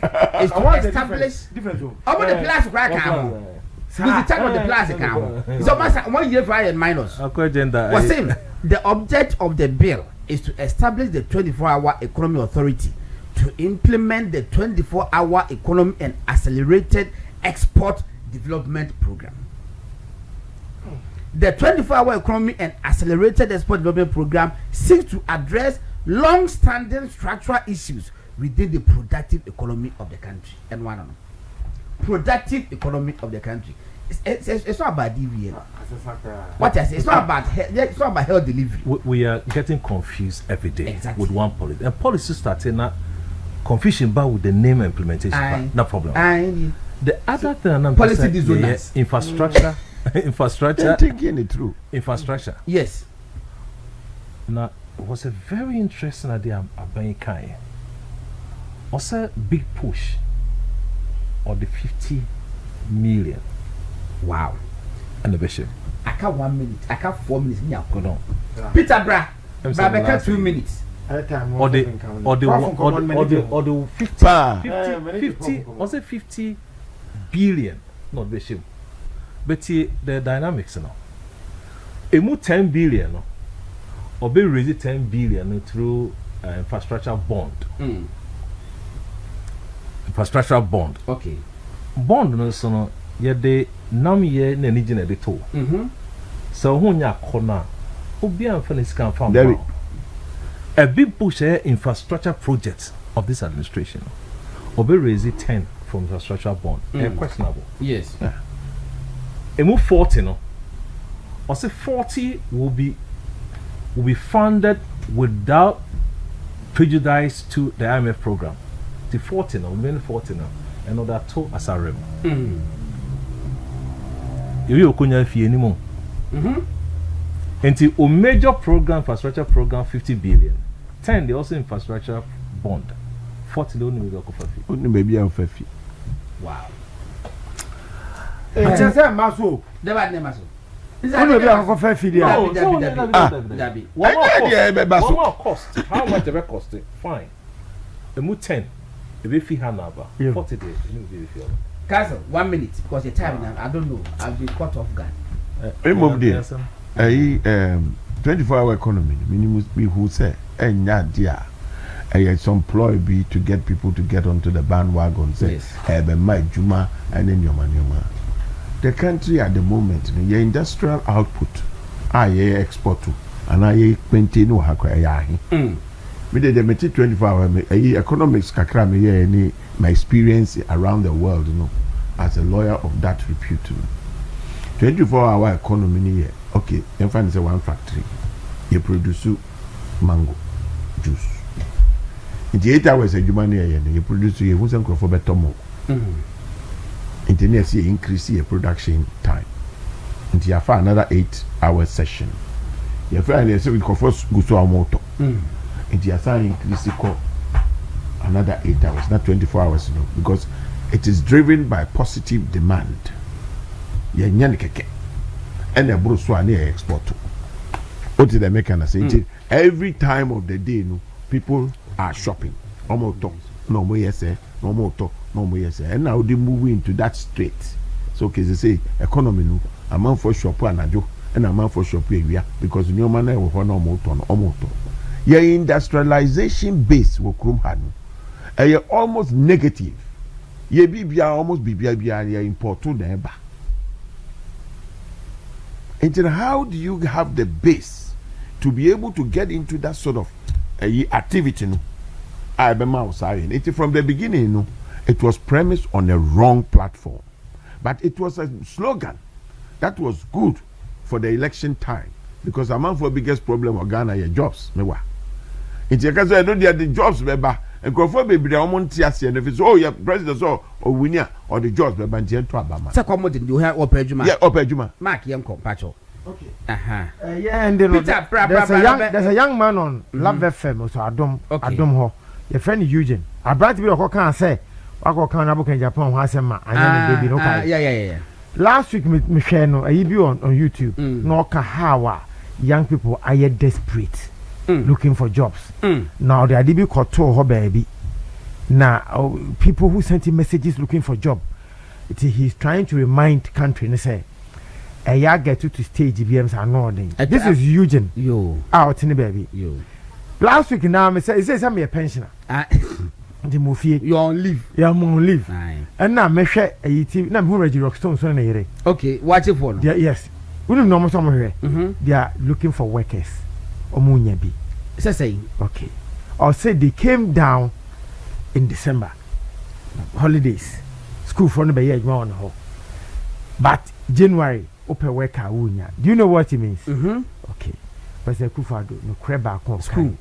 is to establish different. Over the plus crack with the time of the plus account. So master 1 year for and minus. Was saying the object of the bill is to establish the 24-hour economy authority to implement the 24-hour economy and accelerated export development program. The 24-hour economy and accelerated export development program seeks to address long-standing structural issues within the productive economy of the country. And one on productive economy of the country. It's not about DVN. What I say, it's not about health delivery. We are getting confused every day with one policy. And policy starting now. confusion about with the name implementation. No problem. The other thing, policy dissonance. Infrastructure. Infrastructure. Thinking it through. Infrastructure. Yes. Now, it was a very interesting idea. Also, big push on the 50 million. Wow. And the bishop. I can't 1 minute. I can't 4 minutes. Go on. Peter Bra. Bra 2 minutes. Or the 50 billion, not the shame. But the dynamics now. A move 10 billion, no, or be raise 10 billion through infrastructure bond. Infrastructure bond. Okay. Bond no so no ye de nam ye na ni gina de to. So ho nya kona obi an fa na sika fa. A big push infrastructure project of this administration. Obe raise 10 from infrastructure bond. Questionable. Yes. A move 40 no. Or say 40 will be funded without prejudice to the IMF program. The 40 now, remaining 40 now, and all that too as a rem. You kunya fi anymore. Until a major program, infrastructure program, 50 billion. 10 they also infrastructure bond. 40 only we go for fee. Only maybe I'm 50. Wow. I say maso. Never name maso. Only be go for fee there. Dabi. One more cost. How much the cost? Fine. A move 10. The be fee hanaba. 40 days. You know be fee. Cousin, 1 minute because the time now I don't know. I'll be caught off guard. Move there. 24-hour economy. Minimum be who say dia. It's employ be to get people to get onto the bandwagon. Say, my Juma and then your man. The country at the moment, your industrial output, I export to, and I maintain no hakwayahi. Me de 24-hour economics kakra me my experience around the world, you know, as a lawyer of that repute. 24-hour economy here. Okay, you find say one factory, you produce mango juice. In the 8 hours, you produce you who's for better more. International increase your production time. Until you have another 8-hour session. You find you say we first go to our motor. Until you have increase another 8 hours, not 24 hours, you know, because it is driven by positive demand. You keke, and the bro so near export. What did they make and say? Every time of the day, you know, people are shopping. No more talk, no more yes, no more talk. And now they move into that straight. So, okay, they say economy no, a man for shop and a joke, and a man for shop area because no man will hold no more ton. Your industrialization base will come hard. And you're almost negative. Ye be almost be import to neighbor. And then how do you have the base to be able to get into that sort of activity? No? I remember saying it from the beginning, no. It was premised on a wrong platform. But it was a slogan that was good for the election time. Because among the biggest problem of Ghana is jobs. It's because I don't the jobs, member. And go for baby, the amount TSC, and if it's yeah, president or winner or the jobs, member, and Abama. Second, you have Opejuma. Yeah, Opejuma. Mark Yanko Pacho. Okay. Yeah, and there's a young man on Love FM, so Adom Ho. Your friend Eugene. I brought you a can say. I go can in Japan has a man and baby no yeah. Last week me share no on YouTube no kahawa young people are yet desperate looking for jobs. Now they are DB koto ho baby. Now people who sent him messages looking for job. He's trying to remind country and say ya get to stage BMs are nodding. This is Eugene. Yo. Out in the baby. Yo. Last week now me say I'm a pensioner. The movie you're on leave. Yeah, I'm on leave. And now me share a TV. Now who Reggie Rockstone so na okay, watch it for now. Yes. We don't know somewhere. They are looking for workers. Omunya bi. Saying okay. Or say they came down in December. Holidays. School for no be here on ho. But January open worker wunya. Do you know what it means? Okay. But the Kufado no creba school.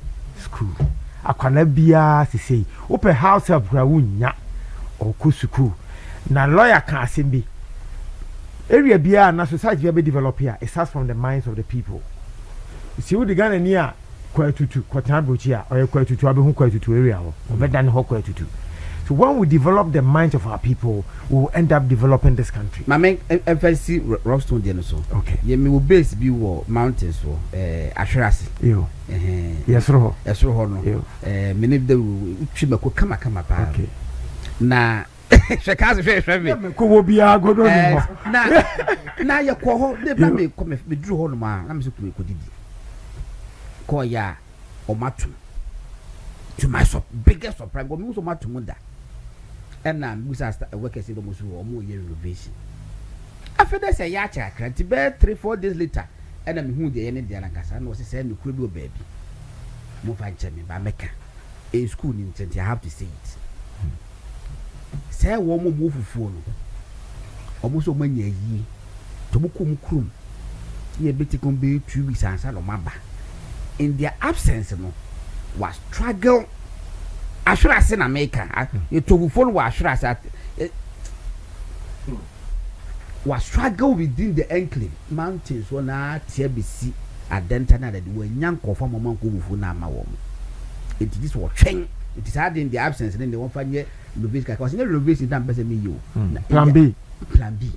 akwana bia sesei open house help kura wunya oku school na lawyer kan asem area bia na society be develop here it starts from the minds of the people see we the Ghana ni a kwatutu kwatan brochi a or kwatutu abehu kwatutu area ho obedan ho kwatutu. So when we develop the minds of our people, we will end up developing this country. Mama, FSC Rockstone there so. Okay. Yeah, me will base be war mountains so. Assurasi. Yo. Yes, roho. Yes, roho no. Yo. Many of the chimako kama pa. Okay. Na shekazi shwe. Ko wo bia godo ni ho. Na ya ko ho de ba me come me duru ho no ma na me so ko didi. Ko ya omatum. To my biggest surprise, go me so much munda. And now we start work as almost more year renovation. After that, say ya check, 3-4 days later, and I'm who the end of the Ankasa was saying, you could do a baby. Move and check me by Mecca. A school in I have to say it. Say, one more move for phone. Almost so many a year. To Mukum Krum. Ye better can be 2 weeks and Salo Mamba. In their absence, no, was struggle. I should have seen America. You took phone was should have said was struggle within the enclave mountains one TBC at Dentana that were young conform among who na ma wom. It is what train. It is hard in the absence and then they won't find yet renovation because in the renovation time person me you. Plan B. Plan B.